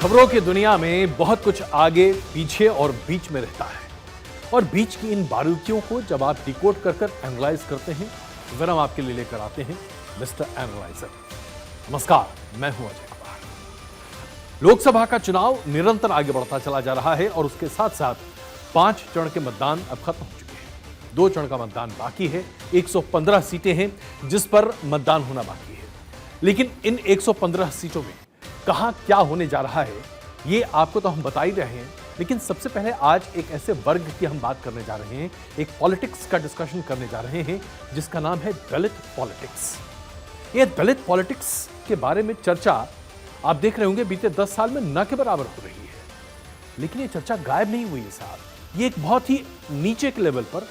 खबरों की दुनिया में बहुत कुछ आगे पीछे और बीच में रहता है और बीच की इन बारीकियों को जब आप डिकोड कर एनालाइज करते हैं तो फिर हम आपके लिए लेकर आते हैं मिस्टर एनालाइजर। नमस्कार, मैं हूं अजय कुमार। लोकसभा का चुनाव निरंतर आगे बढ़ता चला जा रहा है और उसके साथ साथ 5 चरण के मतदान अब खत्म हो चुके हैं। 2 चरण का मतदान बाकी है। 115 सीटें हैं जिस पर मतदान होना बाकी है, लेकिन इन 115 सीटों में कहां क्या होने जा रहा है ये आपको तो हम बता ही रहे हैं, लेकिन सबसे पहले आज एक ऐसे वर्ग की हम बात करने जा रहे हैं, एक पॉलिटिक्स का डिस्कशन करने जा रहे हैं जिसका नाम है दलित पॉलिटिक्स। ये दलित पॉलिटिक्स के बारे में चर्चा आप देख रहे होंगे बीते 10 साल में न के बराबर हो रही है, लेकिन ये चर्चा गायब नहीं हुई है साहब। ये एक बहुत ही नीचे के लेवल पर,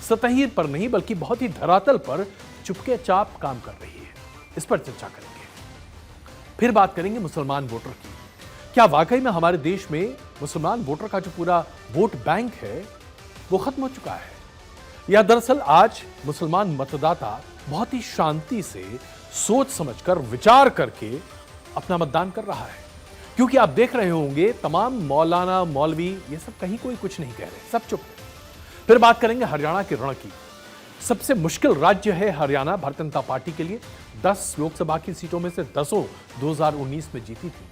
सतही पर नहीं बल्कि बहुत ही धरातल पर चुपके चाप काम कर रही है। इस पर चर्चा करेंगे। फिर बात करेंगे मुसलमान वोटर की। क्या वाकई में हमारे देश में मुसलमान वोटर का जो पूरा वोट बैंक है वो खत्म हो चुका है, या दरअसल आज मुसलमान मतदाता बहुत ही शांति से सोच समझकर विचार करके अपना मतदान कर रहा है? क्योंकि आप देख रहे होंगे तमाम मौलाना मौलवी ये सब कहीं कोई कुछ नहीं कह रहे, सब चुप है। फिर बात करेंगे हरियाणा के रण की। सबसे मुश्किल राज्य है हरियाणा भारतीय जनता पार्टी के लिए। 10 लोकसभा की सीटों में से 10 2019 में जीती थी।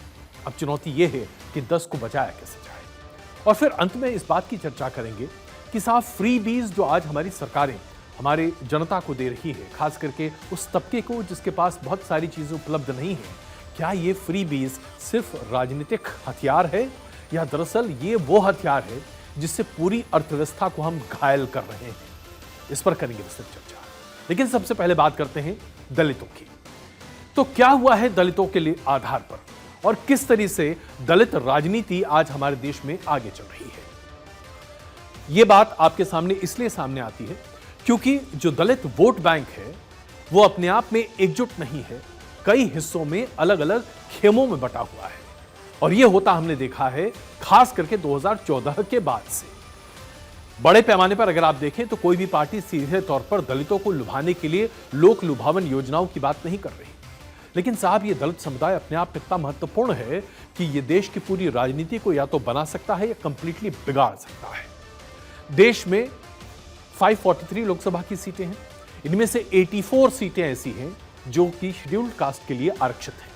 अब चुनौती यह है कि 10 को बचाया कैसे जाए। और फिर अंत में इस बात की चर्चा करेंगे कि साहब फ्री बीज जो आज हमारी सरकारें हमारे जनता को दे रही है, खास करके उस तबके को जिसके पास बहुत सारी चीजें उपलब्ध नहीं है, क्या ये फ्री बीज सिर्फ राजनीतिक हथियार है या दरअसल ये वो हथियार है जिससे पूरी अर्थव्यवस्था को हम घायल कर रहे हैं? इस पर करेंगे विस्तृत चर्चा। लेकिन सबसे पहले बात करते हैं दलितों की। तो क्या हुआ है दलितों के लिए आधार पर और किस तरह से दलित राजनीति आज हमारे देश में आगे चल रही है? यह बात आपके सामने इसलिए सामने आती है क्योंकि जो दलित वोट बैंक है वो अपने आप में एकजुट नहीं है, कई हिस्सों में अलग अलग खेमों में बटा हुआ है। और यह होता हमने देखा है खास करके 2014 के बाद से। बड़े पैमाने पर अगर आप देखें तो कोई भी पार्टी सीधे तौर पर दलितों को लुभाने के लिए लोक लुभावन योजनाओं की बात नहीं कर रही। लेकिन साहब ये दलित समुदाय अपने आप इतना महत्वपूर्ण है कि ये देश की पूरी राजनीति को या तो बना सकता है या कंप्लीटली बिगाड़ सकता है। देश में 543 लोकसभा की सीटें हैं। इनमें से 84 सीटें ऐसी हैं जो कि शेड्यूल्ड कास्ट के लिए आरक्षित हैं।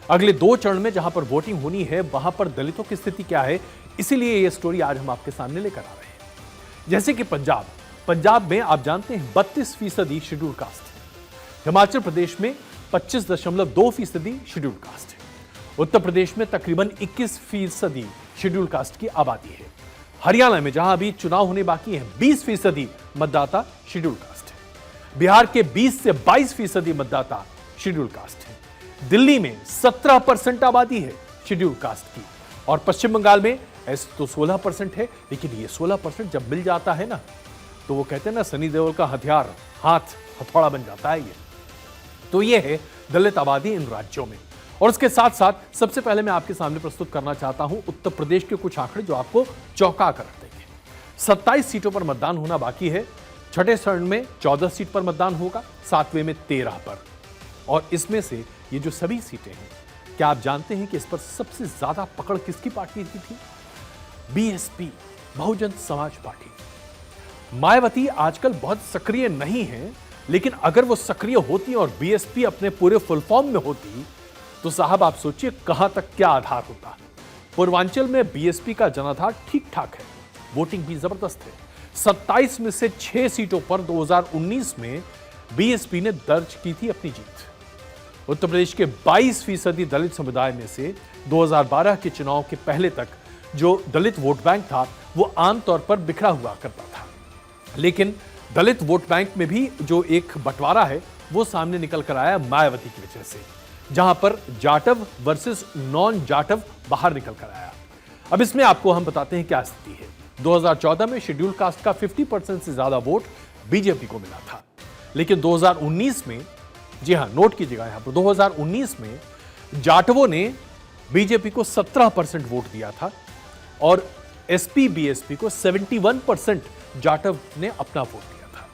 अगले 2 चरण में जहां पर वोटिंग होनी है वहां पर दलितों की स्थिति क्या है, इसीलिए यह स्टोरी आज हम आपके सामने लेकर आ रहे हैं। जैसे कि पंजाब में आप जानते हैं 32% शेड्यूल्ड कास्ट है। हिमाचल प्रदेश में 25.2% शेड्यूल्ड कास्ट है। उत्तर प्रदेश में तकरीबन 21% शेड्यूल्ड कास्ट की आबादी है। हरियाणा में जहां अभी चुनाव होने बाकी है 20% मतदाता शेड्यूल्ड कास्ट है। बिहार के 20 से 22% मतदाता शेड्यूल्ड कास्ट है। दिल्ली में 17% आबादी है शेड्यूल्ड कास्ट की। और पश्चिम बंगाल में ऐसे तो 16% है, लेकिन ये 16% जब मिल जाता है ना तो वो कहते हैं ना सनी देओल का हथियार हाथ हथौड़ा बन जाता है। ये तो ये है दलित आबादी इन राज्यों में। और उसके साथ साथ सबसे पहले मैं आपके सामने प्रस्तुत करना चाहता हूं उत्तर प्रदेश के कुछ आंकड़े जो आपको चौंका कर रख देंगे। 27 सीटों पर मतदान होना बाकी है। छठे चरण में 14 सीट पर मतदान होगा, 7वें में 13 पर। और इसमें से ये जो सभी सीटें हैं, क्या आप जानते हैं कि इस पर सबसे ज्यादा पकड़ किसकी पार्टी की थी? BSP, Bahujan Samaj party. मायावती आजकल बहुत सक्रिय नहीं है, लेकिन अगर वो सक्रिय होती और बीएसपी अपने पूरे फुल फॉर्म में होती तो साहब आप सोचिए कहां तक क्या आधार होता। पूर्वांचल में बीएसपी का जनाधार ठीक ठाक है, वोटिंग भी जबरदस्त है। 27 में से 6 सीटों पर 2019 में बीएसपी ने दर्ज की थी अपनी जीत। उत्तर प्रदेश के 22% दलित समुदाय में से 2012 के चुनाव के पहले तक जो दलित वोट बैंक था वो आमतौर पर बिखरा हुआ करता था, लेकिन दलित वोट बैंक में भी जो एक बंटवारा है वो सामने निकल कर आया मायावती की वजह से, जहां पर जाटव वर्सेस नॉन जाटव बाहर निकल कर आया। अब इसमें आपको हम बताते हैं क्या स्थिति है। 2014 में शेड्यूल कास्ट का 50% से ज्यादा वोट बीजेपी को मिला था, लेकिन 2019 में, जी हां नोट कीजिएगा यहां पर, 2019 में जाटवों ने बीजेपी को 17% वोट दिया था और एसपी बीएसपी को 71% जाटव ने अपना वोट दिया था।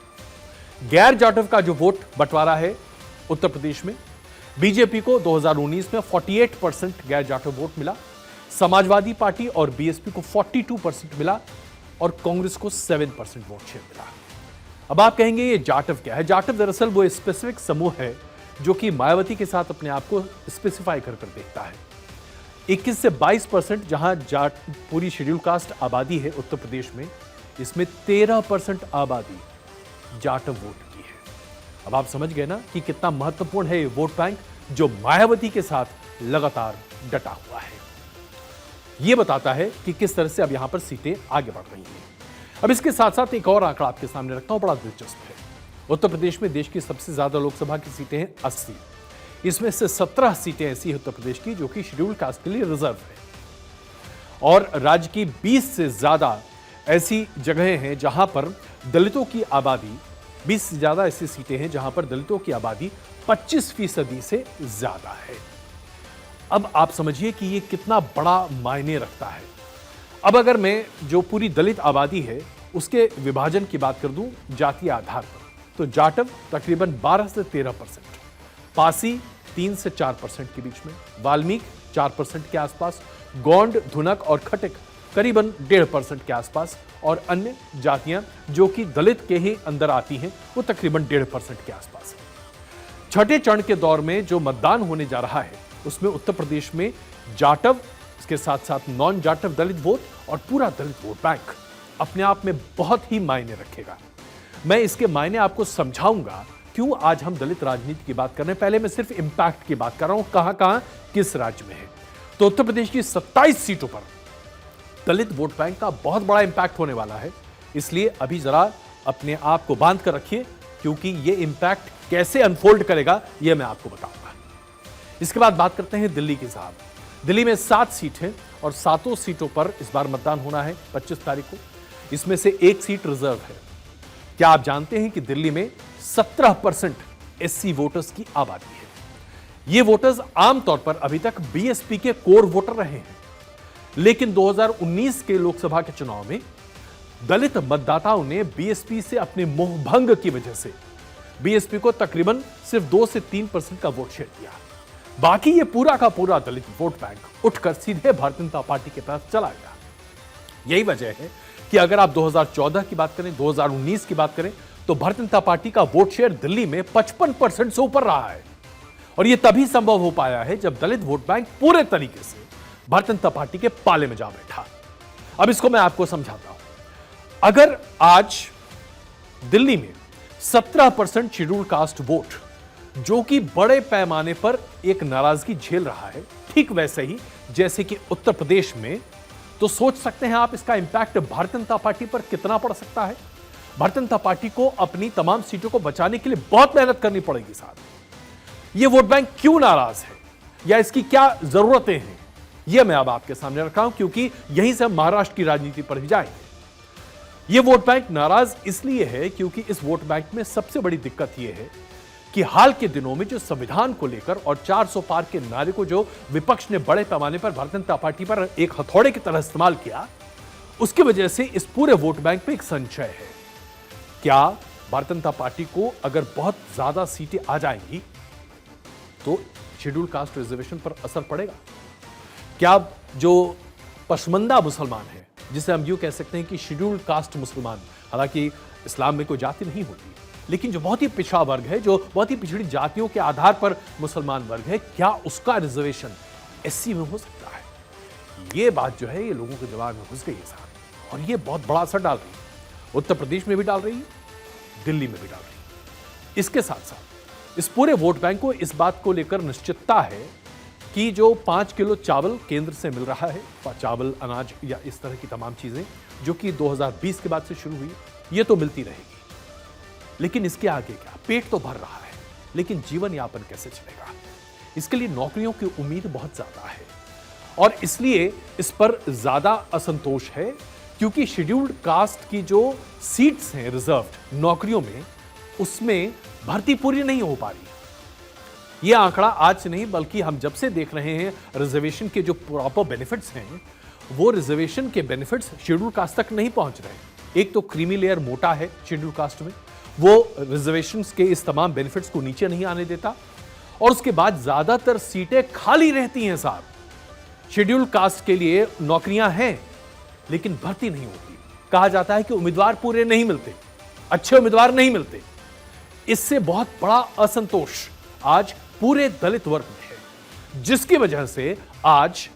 गैर जाटव का जो वोट बंटवारा है उत्तर प्रदेश में, बीजेपी को 2019 में 48% गैर जाटव वोट मिला, समाजवादी पार्टी और बीएसपी को 42% मिला और कांग्रेस को 7% वोट शेयर मिला। अब आप कहेंगे ये जाटव क्या है? जाटव दरअसल वो स्पेसिफिक समूह है जो कि मायावती के साथ अपने आप को स्पेसिफाई कर देखता है। 21 से 22% जहां पूरी शेड्यूल कास्ट आबादी है उत्तर प्रदेश में, इसमें 13% आबादी जाटव वोट की है। अब आप समझ गए ना कि कितना महत्वपूर्ण है ये वोट बैंक जो मायावती के साथ लगातार डटा हुआ है। यह बताता है कि किस तरह से अब यहां पर सीटें आगे बढ़ रही हैं। अब इसके साथ साथ एक और आंकड़ा आपके सामने रखता हूं, बड़ा दिलचस्प है। उत्तर प्रदेश में देश की सबसे ज्यादा लोकसभा की सीटें हैं 80। इसमें से 17 सीटें ऐसी है उत्तर प्रदेश की जो कि शेड्यूल कास्ट के लिए रिजर्व है, और राज्य की 20 से ज्यादा ऐसी जगहें हैं जहां पर दलितों की आबादी 20 से ज्यादा ऐसी सीटें हैं जहां पर दलितों की आबादी 25% से ज्यादा है। अब आप समझिए कि ये कितना बड़ा मायने रखता है। अब अगर मैं जो पूरी दलित आबादी है उसके विभाजन की बात कर दूं जातीय आधार पर, तो जाटव तकरीबन 12 से 13%, पासी 3 से 4% के बीच में, वाल्मीकि 4% के आसपास, गोंड, धुनक और खटिक करीबन 1.5% के आसपास, और अन्य जातियां जो कि दलित के ही अंदर आती हैं वो तकरीबन 1.5% के आसपास है। छठे चरण के दौर में जो मतदान होने जा रहा है उसमें उत्तर प्रदेश में जाटव, इसके साथ साथ नॉन जाटव दलित वोट और पूरा दलित वोट बैंक अपने आप में बहुत ही मायने रखेगा। मैं इसके मायने आपको समझाऊंगा क्यों आज हम दलित राजनीति की बात कर रहे हैं। पहले मैं सिर्फ इंपैक्ट की बात कर रहा हूं, कहां किस राज्य में है। तो उत्तर प्रदेश की 27 सीटों पर दलित वोट बैंक का बहुत बड़ा इंपैक्ट होने वाला है, इसलिए अभी जरा अपने आप को बांध कर रखिए क्योंकि यह इंपैक्ट कैसे अनफोल्ड करेगा यह मैं आपको बताऊंगा। इसके बाद बात करते हैं दिल्ली की। साहब, दिल्ली में 7 सीट हैं और 7 सीटों पर इस बार मतदान होना है 25 तारीख को। इसमें से 1 सीट रिजर्व है। क्या आप जानते हैं कि दिल्ली में 17% एससी वोटर्स की आबादी है। ये वोटर्स आमतौर पर अभी तक बीएसपी के कोर वोटर रहे हैं, लेकिन 2019 के लोकसभा के चुनाव में दलित मतदाताओं ने बीएसपी से अपने मोहभंग की वजह से बीएसपी को तकरीबन सिर्फ 2 से 3% का वोट शेयर दिया। बाकी ये पूरा का पूरा दलित वोट बैंक उठकर सीधे भारतीय जनता पार्टी के पास चला गया। यही वजह है कि अगर आप 2014 की बात करें, 2019 की बात करें, तो भारतीय जनता पार्टी का वोट शेयर दिल्ली में 55% से ऊपर रहा है। और यह तभी संभव हो पाया है जब दलित वोट बैंक पूरे तरीके से भारतीय जनता पार्टी के पाले में जा बैठा। अब इसको मैं आपको समझाता हूं। अगर आज दिल्ली में 17% शेड्यूल कास्ट वोट जो कि बड़े पैमाने पर एक नाराजगी झेल रहा है, ठीक वैसे ही जैसे कि उत्तर प्रदेश में, तो सोच सकते हैं आप इसका इंपैक्ट भारतीय जनता पार्टी पर कितना पड़ सकता है। भारतीय जनता पार्टी को अपनी तमाम सीटों को बचाने के लिए बहुत मेहनत करनी पड़ेगी। साथ ये वोट बैंक क्यों नाराज है या इसकी क्या जरूरतें हैं, यह मैं अब आपके सामने रखा हूं क्योंकि यहीं से हम महाराष्ट्र की राजनीति पर भी जाएंगे। यह वोट बैंक नाराज इसलिए है क्योंकि इस वोट बैंक में सबसे बड़ी दिक्कत यह है कि हाल के दिनों में जो संविधान को लेकर और 400 पार के नारे को जो विपक्ष ने बड़े पैमाने पर भारतीय जनता पार्टी पर एक हथौड़े की तरह इस्तेमाल किया, उसकी वजह से इस पूरे वोट बैंक पे एक संशय है। क्या भारतीय जनता पार्टी को अगर बहुत ज्यादा सीटें आ जाएंगी तो शेड्यूल कास्ट रिजर्वेशन पर असर पड़ेगा? क्या जो पसमंदा मुसलमान है, जिसे हम यूं कह सकते हैं कि शेड्यूल कास्ट मुसलमान, हालांकि इस्लाम में कोई जाति नहीं होती, लेकिन जो बहुत ही पिछड़ा वर्ग है, जो बहुत ही पिछड़ी जातियों के आधार पर मुसलमान वर्ग है, क्या उसका रिजर्वेशन एससी में हो सकता है? ये बात जो है ये लोगों के दिमाग में घुस गई है साहब, और ये बहुत बड़ा असर डाल रही है। उत्तर प्रदेश में भी डाल रही है, दिल्ली में भी डाल रही है। इसके साथ साथ इस पूरे वोट बैंक को इस बात को लेकर निश्चितता है कि जो 5 किलो चावल केंद्र से मिल रहा है, चावल, अनाज या इस तरह की तमाम चीजें जो कि 2020 के बाद से शुरू हुई, ये तो मिलती रहेगी, लेकिन इसके आगे क्या? पेट तो भर रहा है, लेकिन जीवन यापन कैसे चलेगा? इसके लिए नौकरियों की उम्मीद बहुत ज्यादा है और इसलिए इस पर ज्यादा असंतोष है क्योंकि शेड्यूल्ड कास्ट की जो सीट्स हैं रिजर्व्ड नौकरियों में, उसमें भर्ती पूरी नहीं हो पा रही। यह आंकड़ा आज से नहीं बल्कि हम जब से देख रहे हैं रिजर्वेशन के जो प्रॉपर बेनिफिट्स हैं, वो रिजर्वेशन के बेनिफिट्स शेड्यूल कास्ट तक नहीं पहुंच रहे। एक तो क्रीमी लेयर मोटा है शेड्यूल कास्ट में, वो रिजर्वेशंस के इस तमाम बेनिफिट्स को नीचे नहीं आने देता, और उसके बाद ज्यादातर सीटें खाली रहती हैं साहब। शेड्यूल कास्ट के लिए नौकरियां हैं लेकिन भर्ती नहीं होती। कहा जाता है कि उम्मीदवार पूरे नहीं मिलते, अच्छे उम्मीदवार नहीं मिलते। इससे बहुत बड़ा असंतोष आज पूरे दलित वर्ग में है, जिसकी वजह से आज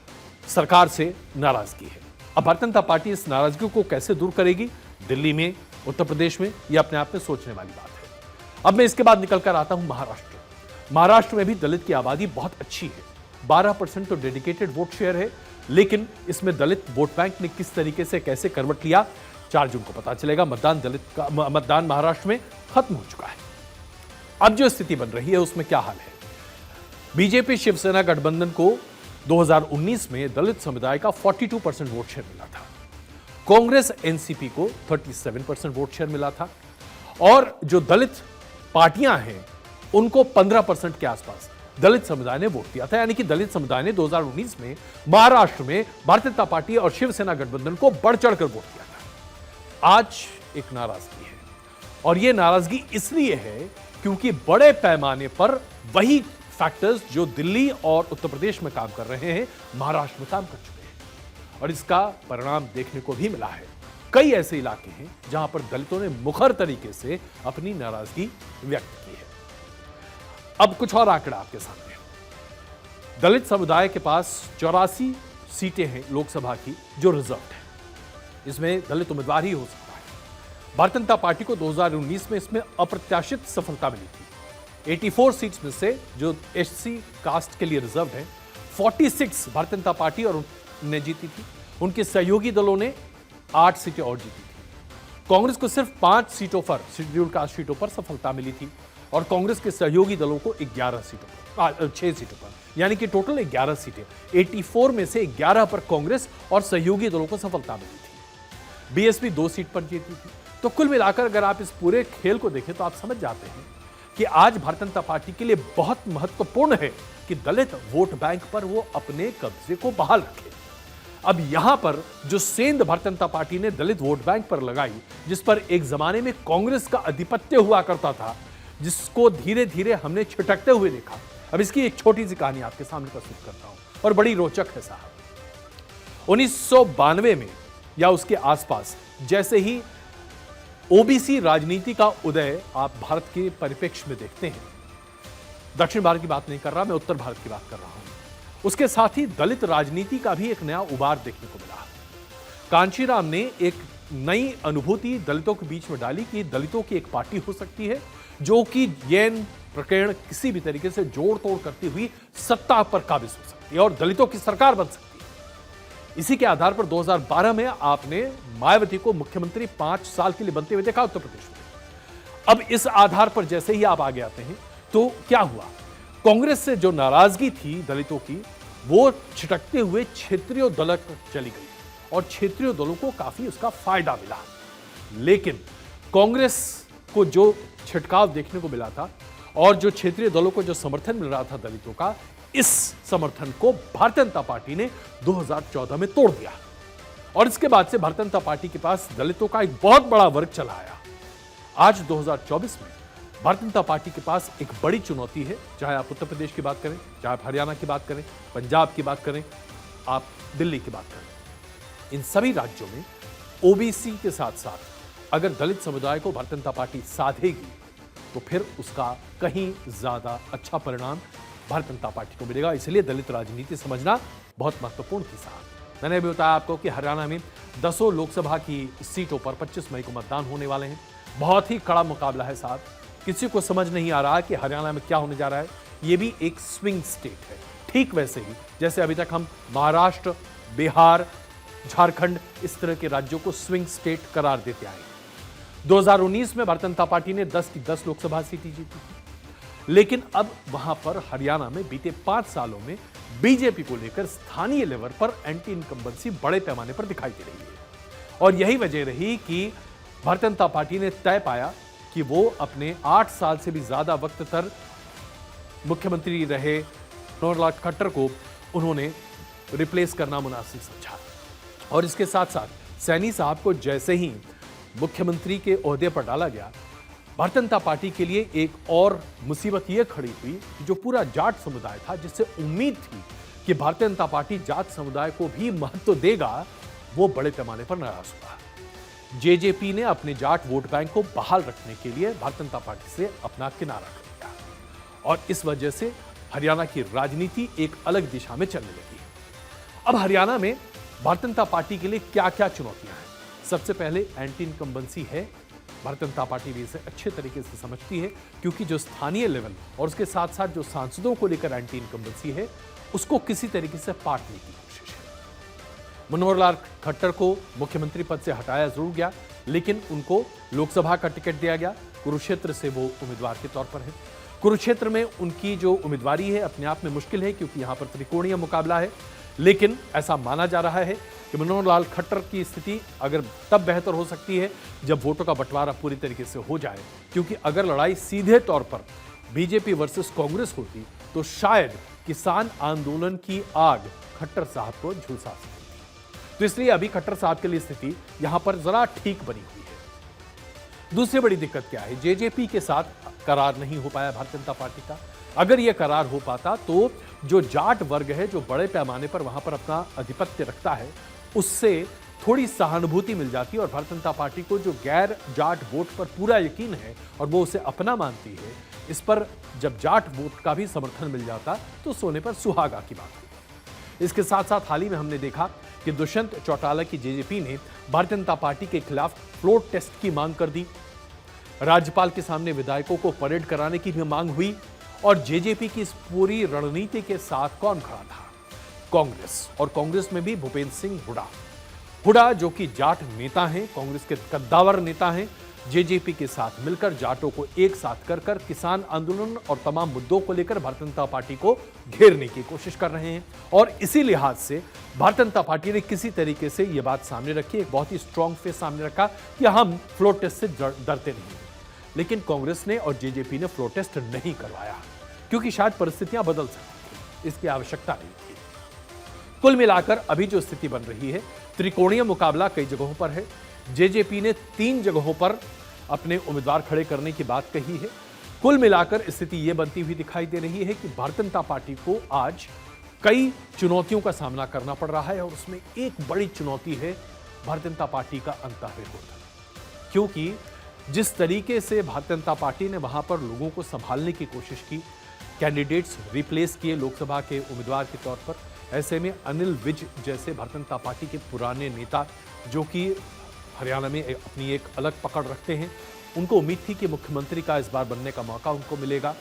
सरकार से नाराजगी है। अब भारतीय जनता पार्टी इस नाराजगी को कैसे दूर करेगी, दिल्ली में, उत्तर प्रदेश में, यह अपने आप में सोचने वाली बात है। अब मैं इसके बाद निकल कर आता हूं महाराष्ट्र। महाराष्ट्र में भी दलित की आबादी बहुत अच्छी है, 12% तो डेडिकेटेड वोट शेयर है, लेकिन इसमें दलित वोट बैंक ने किस तरीके से कैसे करवट लिया 4 जून को पता चलेगा। मतदान महाराष्ट्र में खत्म हो चुका है। अब जो स्थिति बन रही है उसमें क्या हाल है। बीजेपी शिवसेना गठबंधन को 2019 में दलित समुदाय का 42% वोट शेयर मिला था। कांग्रेस एनसीपी को 37% वोट शेयर मिला था और जो दलित पार्टियां हैं उनको 15% के आसपास दलित समुदाय ने वोट दिया था। यानी कि दलित समुदाय ने 2019 में महाराष्ट्र में भारतीय जनता पार्टी और शिवसेना गठबंधन को बढ़ चढ़कर वोट दिया था। आज एक नाराजगी है और यह नाराजगी इसलिए है क्योंकि बड़े पैमाने पर वही फैक्टर्स जो दिल्ली और उत्तर प्रदेश में काम कर रहे हैं महाराष्ट्र में काम कर चुके हैं और इसका परिणाम देखने को भी मिला है। कई ऐसे इलाके हैं जहां पर दलितों ने मुखर तरीके से अपनी नाराजगी व्यक्त की है। अब कुछ और आंकड़ा आपके सामने। दलित समुदाय के पास 84 सीटें हैं लोकसभा की जो रिजर्व्ड है, इसमें दलित उम्मीदवार ही हो सकता है। भारतीय जनता पार्टी को 2019 में इसमें अप्रत्याशित सफलता मिली थी। 84 सीट्स में से जो एससी कास्ट के लिए रिजर्व है 46 भारतीय जनता पार्टी और ने जीती थी। उनके सहयोगी दलों ने 8 सीटें और जीती थी। कांग्रेस को सिर्फ 5 सीटों पर, शेड्यूल कास्ट सीटों पर सफलता मिली थी और कांग्रेस के सहयोगी दलों को 11 सीटों पर, 6 सीटों पर, यानी कि टोटल 11 सीटें। 84 में से 11 पर कांग्रेस और सहयोगी दलों को सफलता मिली थी। बीएसपी 2 सीट पर जीती थी। तो कुल मिलाकर अगर आप इस पूरे खेल को देखें तो आप समझ जाते हैं कि आज भारतीय जनता पार्टी के लिए बहुत महत्वपूर्ण है कि दलित वोट बैंक पर वो अपने कब्जे को बहाल रखे। अब यहां पर जो सेंध भारतीय जनता पार्टी ने दलित वोट बैंक पर लगाई, जिस पर एक जमाने में कांग्रेस का आधिपत्य हुआ करता था, जिसको धीरे धीरे हमने छिटकते हुए देखा। अब इसकी एक छोटी सी कहानी आपके सामने प्रस्तुत करता हूं और बड़ी रोचक है साहब। 1992 में या उसके आसपास जैसे ही ओबीसी राजनीति का उदय आप भारत के परिप्रेक्ष्य में देखते हैं, दक्षिण भारत की बात नहीं कर रहा मैं, उत्तर भारत की बात कर रहा हूं, उसके साथ ही दलित राजनीति का भी एक नया उबार देखने को मिला। कांचीराम ने एक नई अनुभूति दलितों के बीच में डाली कि दलितों की एक पार्टी हो सकती है जो कि जैन प्रकरण किसी भी तरीके से जोड़ तोड़ करती हुई सत्ता पर काबिज हो सकती है और दलितों की सरकार बन सकती है। इसी के आधार पर 2012 में आपने मायावती को मुख्यमंत्री 5 साल के लिए बनते हुए देखा उत्तर प्रदेश में। अब इस आधार पर जैसे ही आप आगे आते हैं तो क्या हुआ, कांग्रेस से जो नाराजगी थी दलितों की वो छिटकते हुए क्षेत्रीय दलों तक चली गई और क्षेत्रीय दलों को काफी उसका फायदा मिला। लेकिन कांग्रेस को जो छिटकाव देखने को मिला था और जो क्षेत्रीय दलों को जो समर्थन मिल रहा था दलितों का, इस समर्थन को भारतीय जनता पार्टी ने 2014 में तोड़ दिया और इसके बाद से भारतीय जनता पार्टी के पास दलितों का एक बहुत बड़ा वर्ग चला आया। आज 2024 में भारतीय जनता पार्टी के पास एक बड़ी चुनौती है, चाहे आप उत्तर प्रदेश की बात करें, चाहे आप हरियाणा की बात करें, पंजाब की बात करें, आप दिल्ली की बात करें। इन सभी राज्यों में ओबीसी के साथ साथ अगर दलित समुदाय को भारतीय जनता पार्टी साधेगी तो फिर उसका कहीं ज्यादा अच्छा परिणाम भारतीय जनता पार्टी को मिलेगा। इसलिए दलित राजनीति समझना बहुत महत्वपूर्ण थी साहब। मैंने भी बताया आपको कि हरियाणा में 10 लोकसभा की सीटों पर 25 मई को मतदान होने वाले हैं। बहुत ही कड़ा मुकाबला है साहब। किसी को समझ नहीं आ रहा कि हरियाणा में क्या होने जा रहा है। ये भी एक स्विंग स्टेट है, ठीक वैसे ही जैसे अभी तक हम महाराष्ट्र, बिहार, झारखंड इस तरह के राज्यों को स्विंग स्टेट करार देते आए। 2019 में भारतीय जनता पार्टी ने 10 की 10 लोकसभा सीटें जीती थी, लेकिन अब वहां पर हरियाणा में बीते 5 सालों में बीजेपी को लेकर स्थानीय लेवल पर एंटी इनकम्बेंसी बड़े पैमाने पर दिखाई दे रही है और यही वजह रही कि भारतीय जनता पार्टी ने तय पाया कि वो अपने 8 साल से भी ज्यादा वक्त तक मुख्यमंत्री रहे मनोहर लाल खट्टर को उन्होंने रिप्लेस करना मुनासिब समझा और इसके साथ साथ सैनी साहब को जैसे ही मुख्यमंत्री के ओहदे पर डाला गया, भारतीय जनता पार्टी के लिए एक और मुसीबत यह खड़ी हुई जो पूरा जाट समुदाय था, जिससे उम्मीद थी कि भारतीय जनता पार्टी जाट समुदाय को भी महत्व देगा, वो बड़े पैमाने पर नाराज हुआ। जेजेपी ने अपने जाट वोट बैंक को बहाल रखने के लिए भारतीय जनता पार्टी से अपना किनारा कर लिया और इस वजह से हरियाणा की राजनीति एक अलग दिशा में चलने लगी। अब हरियाणा में भारतीय जनता पार्टी के लिए क्या क्या चुनौतियां हैं? सबसे पहले एंटी इनकम्बेंसी है। भारतीय जनता पार्टी भी इसे अच्छे तरीके से समझती है, क्योंकि जो स्थानीय लेवल और उसके साथ साथ जो सांसदों को लेकर एंटी इनकम्बेंसी है, उसको किसी तरीके से पाटने की कोशिश है। मनोहर लाल खट्टर को मुख्यमंत्री पद से हटाया जरूर गया, लेकिन उनको लोकसभा का टिकट दिया गया। कुरुक्षेत्र से वो उम्मीदवार के तौर पर है। कुरुक्षेत्र में उनकी जो उम्मीदवारी है अपने आप में मुश्किल है, क्योंकि यहां पर त्रिकोणीय मुकाबला है। लेकिन ऐसा माना जा रहा है कि मनोहर लाल खट्टर की स्थिति अगर तब बेहतर हो सकती है जब वोटों का बंटवारा पूरी तरीके से हो जाए, क्योंकि अगर लड़ाई सीधे तौर पर बीजेपी वर्सेस कांग्रेस होती तो शायद किसान आंदोलन की आग खट्टर साहब को झुलसा सकती थी। तो इसलिए अभी खट्टर साहब के लिए स्थिति यहां पर जरा ठीक बनी हुई है। दूसरी बड़ी दिक्कत क्या है? जेजेपी के साथ करार नहीं हो पाया भारतीय जनता पार्टी का। अगर यह करार हो पाता तो जो जाट वर्ग है, जो बड़े पैमाने पर वहां पर अपना आधिपत्य रखता है, उससे थोड़ी सहानुभूति मिल जाती और भारतीय जनता पार्टी को जो गैर जाट वोट पर पूरा यकीन है और वो उसे अपना मानती है, इस पर जब जाट वोट का भी समर्थन मिल जाता तो सोने पर सुहागा की बात होती। इसके साथ साथ हाल ही में हमने देखा कि दुष्यंत चौटाला की जेजेपी ने भारतीय जनता पार्टी के खिलाफ फ्लोर टेस्ट की मांग कर दी। राज्यपाल के सामने विधायकों को परेड कराने की भी मांग हुई और जेजेपी की इस पूरी रणनीति के साथ कौन खड़ा था? कांग्रेस। और कांग्रेस में भी भूपेंद्र सिंह हुड्डा जो कि जाट नेता हैं, कांग्रेस के कद्दावर नेता हैं, जेजेपी के साथ मिलकर जाटों को एक साथ कर किसान आंदोलन और तमाम मुद्दों को लेकर भारतीय जनता पार्टी को घेरने की कोशिश कर रहे हैं। और इसी लिहाज से भारतीय जनता पार्टी ने किसी तरीके से यह बात सामने रखी, एक बहुत ही स्ट्रांग फेस सामने रखा कि हम फ्लोर टेस्ट से डरते नहीं। लेकिन कांग्रेस ने और जेजेपी ने फ्लोर टेस्ट नहीं करवाया, क्योंकि शायद परिस्थितियां बदल सकती थी, इसकी आवश्यकता नहीं थी। कुल मिलाकर अभी जो स्थिति बन रही है, त्रिकोणीय मुकाबला कई जगहों पर है। जेजेपी ने 3 जगहों पर अपने उम्मीदवार खड़े करने की बात कही है। कुल मिलाकर स्थिति यह बनती हुई दिखाई दे रही है कि भारतीय जनता पार्टी को आज कई चुनौतियों का सामना करना पड़ रहा है और उसमें एक बड़ी चुनौती है भारतीय जनता पार्टी का अंतर्विरोध। क्योंकि जिस तरीके से भारतीय जनता पार्टी ने वहां पर लोगों को संभालने की कोशिश की, कैंडिडेट्स रिप्लेस किए लोकसभा के उम्मीदवार के तौर पर, ऐसे में अनिल विज जैसे भारतीय जनता पार्टी के पुराने नेता जो कि हरियाणा में अपनी एक अलग पकड़ रखते हैं, उनको उम्मीद थी कि मुख्यमंत्री का इस बार बनने का मौका उनको मिलेगा,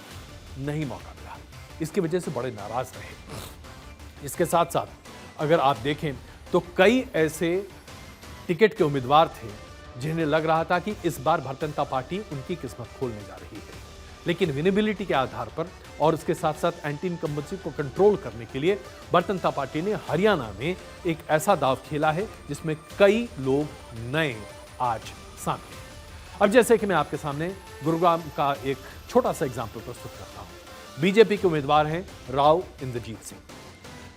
नहीं मौका मिला। इसकी वजह से बड़े नाराज रहे। इसके साथ साथ अगर आप देखें तो कई ऐसे टिकट के उम्मीदवार थे जिन्हें लग रहा था कि इस बार भारतीय जनता पार्टी उनकी किस्मत खोलने जा रही है, लेकिन विनेबिलिटी के आधार पर और उसके साथ साथ एंटी इनकम्बेंसी को कंट्रोल करने के लिए भारतीय जनता पार्टी ने हरियाणा में एक ऐसा दांव खेला है जिसमें कई लोग नए आज सामने हैं। अब जैसे कि मैं आपके सामने गुरुग्राम का एक छोटा सा एग्जाम्पल प्रस्तुत करता हूं। बीजेपी के उम्मीदवार हैं राव इंद्रजीत सिंह।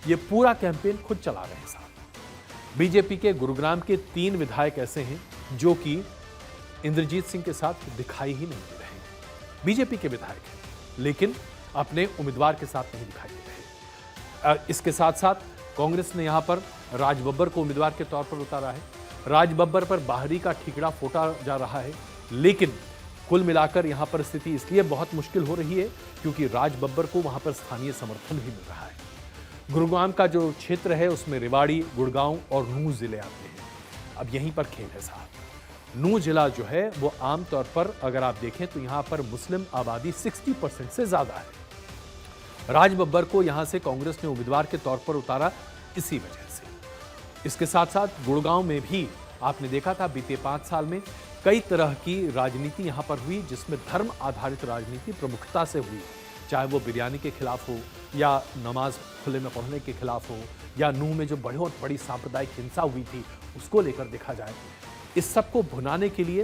ये पूरा कैंपेन खुद चला रहे हैं साहब। बीजेपी के गुरुग्राम के 3 विधायक ऐसे हैं जो कि इंद्रजीत सिंह के साथ दिखाई ही नहीं दे रहे हैं। बीजेपी के विधायक हैं लेकिन अपने उम्मीदवार के साथ नहीं दिखाई दे रहे। इसके साथ साथ कांग्रेस ने यहां पर राज बब्बर को उम्मीदवार के तौर पर उतारा है। राज बब्बर पर बाहरी का ठीकड़ा फोड़ा जा रहा है, लेकिन कुल मिलाकर यहां पर स्थिति इसलिए बहुत मुश्किल हो रही है क्योंकि राज बब्बर को वहां पर स्थानीय समर्थन भी मिल रहा है। गुरुग्राम का जो क्षेत्र है उसमें रेवाड़ी, गुड़गांव और नूंह जिले आते हैं। अब यहीं पर खेल है साहब। नूंह जिला जो है वो आमतौर पर अगर आप देखें तो यहां पर मुस्लिम आबादी 60% से ज्यादा है। राज बब्बर को यहां से कांग्रेस ने उम्मीदवार के तौर पर उतारा इसी वजह से। इसके साथ साथ गुड़गांव में भी आपने देखा था बीते 5 साल में कई तरह की राजनीति यहां पर हुई, जिसमें धर्म आधारित राजनीति प्रमुखता से हुई, चाहे वो बिरयानी के खिलाफ हो या नमाज खुले में पढ़ने के खिलाफ हो या नूंह में जो बहुत बड़ी सांप्रदायिक हिंसा हुई थी उसको लेकर देखा जाए। इस सब को भुनाने के लिए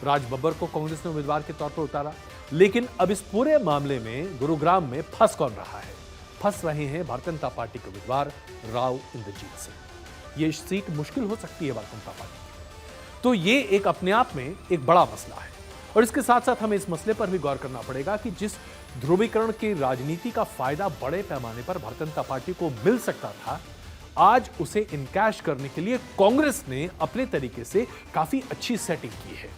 राज बब्बर को कांग्रेस ने उम्मीदवार के तौर पर उतारा। लेकिन अब इस पूरे मामले में गुरुग्राम में फंस कौन रहा है? फंस रहे हैं भारतीय जनता पार्टी के उम्मीदवार राव इंद्रजीत सिंह। ये सीट मुश्किल हो सकती है भारतीय जनता पार्टी की। तो ये एक अपने आप में एक बड़ा मसला है और इसके साथ साथ हमें इस मसले पर भी गौर करना पड़ेगा कि जिस ध्रुवीकरण की राजनीति का फायदा बड़े पैमाने पर भारतीय जनता पार्टी को मिल सकता था, आज उसे इनकैश करने के लिए कांग्रेस ने अपने तरीके से काफी अच्छी सेटिंग की है।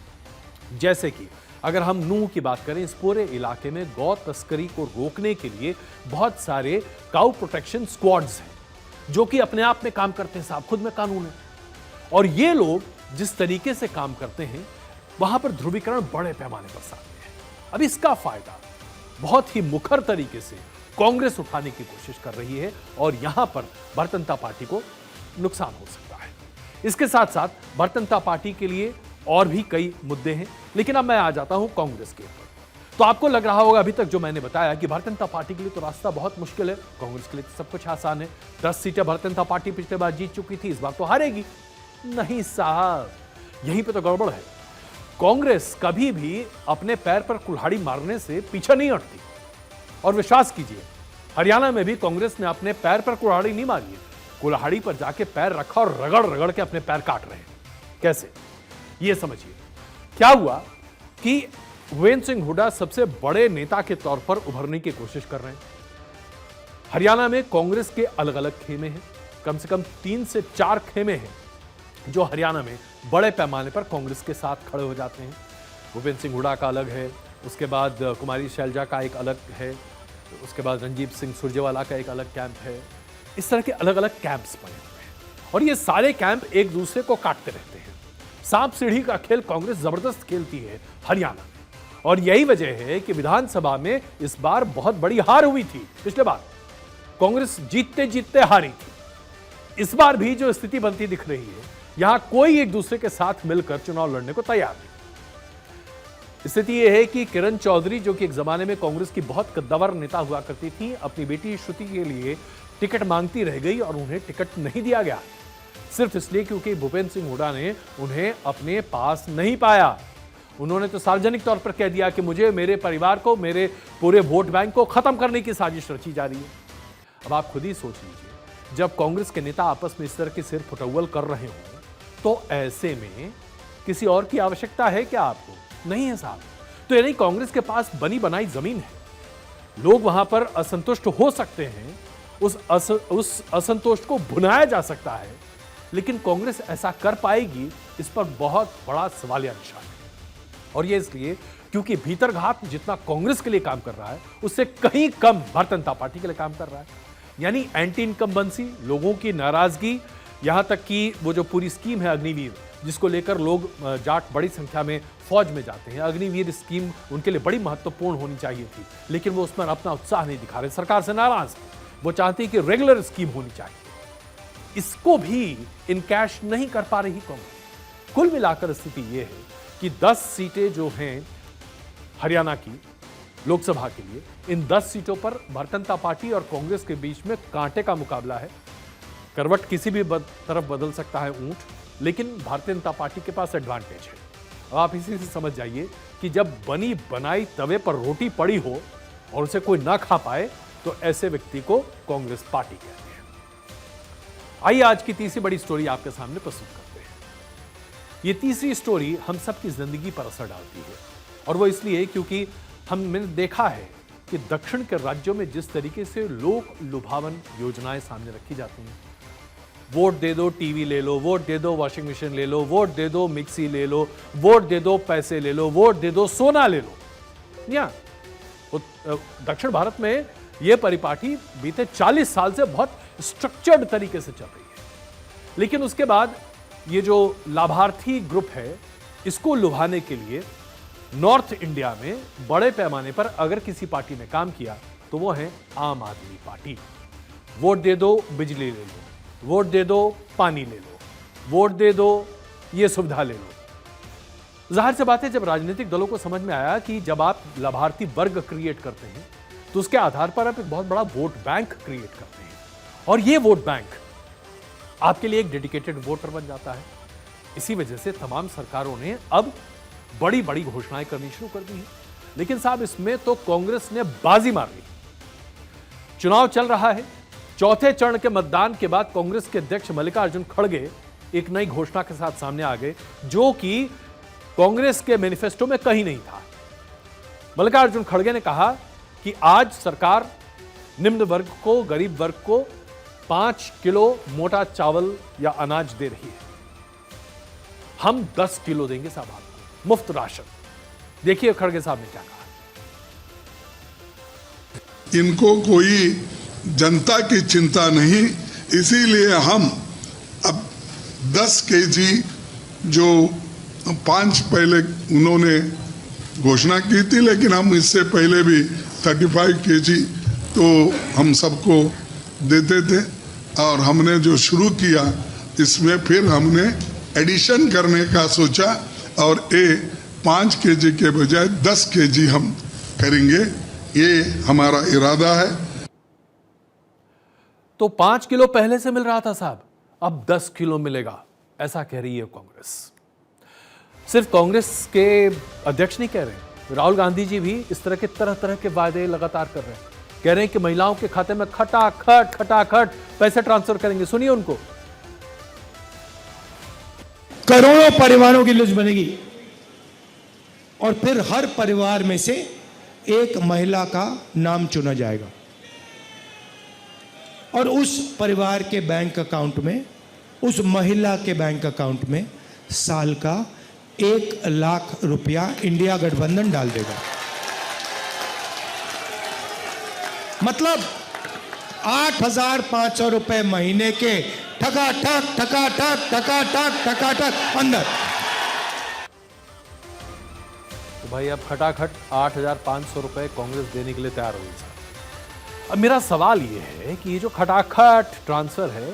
जैसे कि अगर हम नूह की बात करें, इस पूरे इलाके में गौ तस्करी को रोकने के लिए बहुत सारे काउ प्रोटेक्शन स्क्वाड्स हैं जो कि अपने आप में काम करते हैं, साहब खुद में कानून है। और ये लोग जिस तरीके से काम करते हैं वहां पर ध्रुवीकरण बड़े पैमाने पर सामने है। अब इसका फायदा बहुत ही मुखर तरीके से कांग्रेस उठाने की कोशिश कर रही है और यहां पर भारतीय जनता पार्टी को नुकसान हो सकता है। इसके साथ साथ भारतीय जनता पार्टी के लिए और भी कई मुद्दे हैं, लेकिन अब मैं आ जाता हूं कांग्रेस के ऊपर। तो आपको लग रहा होगा अभी तक जो मैंने बताया कि भारतीय जनता पार्टी के लिए तो रास्ता बहुत मुश्किल है, कांग्रेस के लिए तो सब कुछ आसान है। 10 सीटें भारतीय जनता पार्टी पिछले बार जीत चुकी थी, इस बार तो हारेगी। नहीं साहब, यहीं पे तो गड़बड़ है। कांग्रेस कभी भी अपने पैर पर कुल्हाड़ी मारने से पीछे नहीं हटती। और विश्वास कीजिए, हरियाणा में भी कांग्रेस ने अपने पैर पर कुल्हाड़ी नहीं मारी है, कुल्हाड़ी पर जाके पैर रखा और रगड़ रगड़ के अपने पैर काट रहे हैं। कैसे, ये समझिए। क्या हुआ कि हुएन सिंह हुड्डा सबसे बड़े नेता के तौर पर उभरने की कोशिश कर रहे हैं। हरियाणा में कांग्रेस के अलग अलग खेमे हैं, कम से कम 3 से 4 खेमे हैं जो हरियाणा में बड़े पैमाने पर कांग्रेस के साथ खड़े हो जाते हैं। भूपेंद्र सिंह हुड्डा का अलग है, उसके बाद कुमारी शैलजा का एक अलग है, उसके बाद रणजीत सिंह सुरजेवाला का एक अलग कैंप है। इस तरह के अलग अलग कैंप्स बने हुए हैं और ये सारे कैंप एक दूसरे को काटते रहते हैं। सांप सीढ़ी का खेल कांग्रेस जबरदस्त खेलती है हरियाणा में और यही वजह है कि विधानसभा में इस बार बहुत बड़ी हार हुई थी। पिछले बार कांग्रेस जीतते जीतते हारी थी। इस बार भी जो स्थिति बनती दिख रही है, यहां कोई एक दूसरे के साथ मिलकर चुनाव लड़ने को तैयार नहीं। स्थिति यह है कि किरण चौधरी, जो कि एक जमाने में कांग्रेस की बहुत कद्दावर नेता हुआ करती थी, अपनी बेटी श्रुति के लिए टिकट मांगती रह गई और उन्हें टिकट नहीं दिया गया, सिर्फ इसलिए क्योंकि भूपेंद्र सिंह हुड्डा ने उन्हें अपने पास नहीं पाया। उन्होंने तो सार्वजनिक तौर पर कह दिया कि मुझे, मेरे परिवार को, मेरे पूरे वोट बैंक को खत्म करने की साजिश रची जा रही है। अब आप खुद ही सोच लीजिए, जब कांग्रेस के नेता आपस में इस तरह के सिर फुटौल कर रहे हो तो ऐसे में किसी और की आवश्यकता है क्या आपको? नहीं है साहब। तो यानी कांग्रेस के पास बनी बनाई जमीन है। लोग वहां पर असंतुष्ट हो सकते हैं, उस असंतोष को भुनाया जा सकता है, लेकिन कांग्रेस ऐसा कर पाएगी, इस पर बहुत बड़ा सवालिया निशान है। और यह इसलिए क्योंकि भीतरघात जितना कांग्रेस के लिए काम कर रहा है, उससे कहीं कम भारतीय जनता पार्टी के लिए काम कर रहा है। यानी एंटी इनकम्बेंसी, लोगों की नाराजगी, यहां तक कि वो जो पूरी स्कीम है अग्निवीर, जिसको लेकर लोग जाट बड़ी संख्या में फौज में जाते हैं, अग्निवीर स्कीम उनके लिए बड़ी महत्वपूर्ण होनी चाहिए थी, लेकिन वो उसमें अपना उत्साह नहीं दिखा रहे, सरकार से नाराज। वो चाहती है कि रेगुलर स्कीम होनी चाहिए, इसको भी इनकैश नहीं कर पा रही कांग्रेस। कुल मिलाकर स्थिति यह है कि 10 सीटें जो हैं हरियाणा की लोकसभा के लिए, इन 10 सीटों पर भारतीय जनता पार्टी और कांग्रेस के बीच में कांटे का मुकाबला है। करवट किसी भी तरफ बदल सकता है ऊंट, लेकिन भारतीय जनता पार्टी के पास एडवांटेज है। अब आप इसी से समझ जाइए कि जब बनी बनाई तवे पर रोटी पड़ी हो और उसे कोई ना खा पाए, तो ऐसे व्यक्ति को कांग्रेस पार्टी कहते हैं। आइए आज की तीसरी बड़ी स्टोरी आपके सामने प्रस्तुत करते हैं। ये तीसरी स्टोरी हम सबकी जिंदगी पर असर डालती है, और वो इसलिए क्योंकि हमने देखा है कि दक्षिण के राज्यों में जिस तरीके से लोक लुभावन योजनाएं सामने रखी जाती हैं, वोट दे दो टीवी ले लो, वोट दे दो वॉशिंग मशीन ले लो, वोट दे दो मिक्सी ले लो, वोट दे दो पैसे ले लो, वोट दे दो सोना ले लो। या दक्षिण भारत में यह परिपाटी बीते 40 साल से बहुत स्ट्रक्चर्ड तरीके से चल रही है। लेकिन उसके बाद ये जो लाभार्थी ग्रुप है, इसको लुभाने के लिए नॉर्थ इंडिया में बड़े पैमाने पर अगर किसी पार्टी ने काम किया तो वो है आम आदमी पार्टी। वोट दे दो बिजली ले लो, वोट दे दो पानी ले लो, वोट दे दो ये सुविधा ले लो। जाहिर सी बात है, जब राजनीतिक दलों को समझ में आया कि जब आप लाभार्थी वर्ग क्रिएट करते हैं तो उसके आधार पर आप एक बहुत बड़ा वोट बैंक क्रिएट करते हैं, और ये वोट बैंक आपके लिए एक डेडिकेटेड वोटर बन जाता है। इसी वजह से तमाम सरकारों ने अब बड़ी बड़ी घोषणाएं करनी शुरू कर दी हैं। लेकिन साहब, इसमें तो कांग्रेस ने बाजी मार ली। चुनाव चल रहा है, चौथे चरण के मतदान के बाद कांग्रेस के अध्यक्ष मल्लिकार्जुन खड़गे एक नई घोषणा के साथ सामने आ गए, जो कि कांग्रेस के मैनिफेस्टो में कहीं नहीं था। मल्लिकार्जुन खड़गे ने कहा कि आज सरकार निम्न वर्ग को, गरीब वर्ग को 5 किलो मोटा चावल या अनाज दे रही है। हम 10 किलो देंगे साहब आपको, मुफ्त राशन। देखिए खड़गे साहब ने क्या कहा। इनको कोई जनता की चिंता नहीं, इसीलिए हम अब 10 केजी जो 5 पहले उन्होंने घोषणा की थी, लेकिन हम इससे पहले भी 35 केजी तो हम सबको देते थे, और हमने जो शुरू किया इसमें फिर हमने एडिशन करने का सोचा और ये 5 केजी के बजाय 10 केजी हम करेंगे, ये हमारा इरादा है। तो 5 किलो पहले से मिल रहा था साहब, अब 10 किलो मिलेगा, ऐसा कह रही है कांग्रेस। सिर्फ कांग्रेस के अध्यक्ष नहीं कह रहे, राहुल गांधी जी भी इस तरह के तरह के वायदे लगातार कर रहे हैं। कह रहे हैं कि महिलाओं के खाते में खटाखट पैसे ट्रांसफर करेंगे। सुनिए उनको। करोड़ों परिवारों की लिस्ट बनेगी और फिर हर परिवार में से एक महिला का नाम चुना जाएगा और उस परिवार के बैंक अकाउंट में, उस महिला के बैंक अकाउंट में साल का 1 लाख रुपया इंडिया गठबंधन डाल देगा। मतलब 8,500 रुपए महीने के ठकाठक अंदर। तो भाई अब खटाखट 8,500 रुपए कांग्रेस देने के लिए तैयार हो गई साहब। अब मेरा सवाल यह है कि ये जो खटाखट ट्रांसफर है,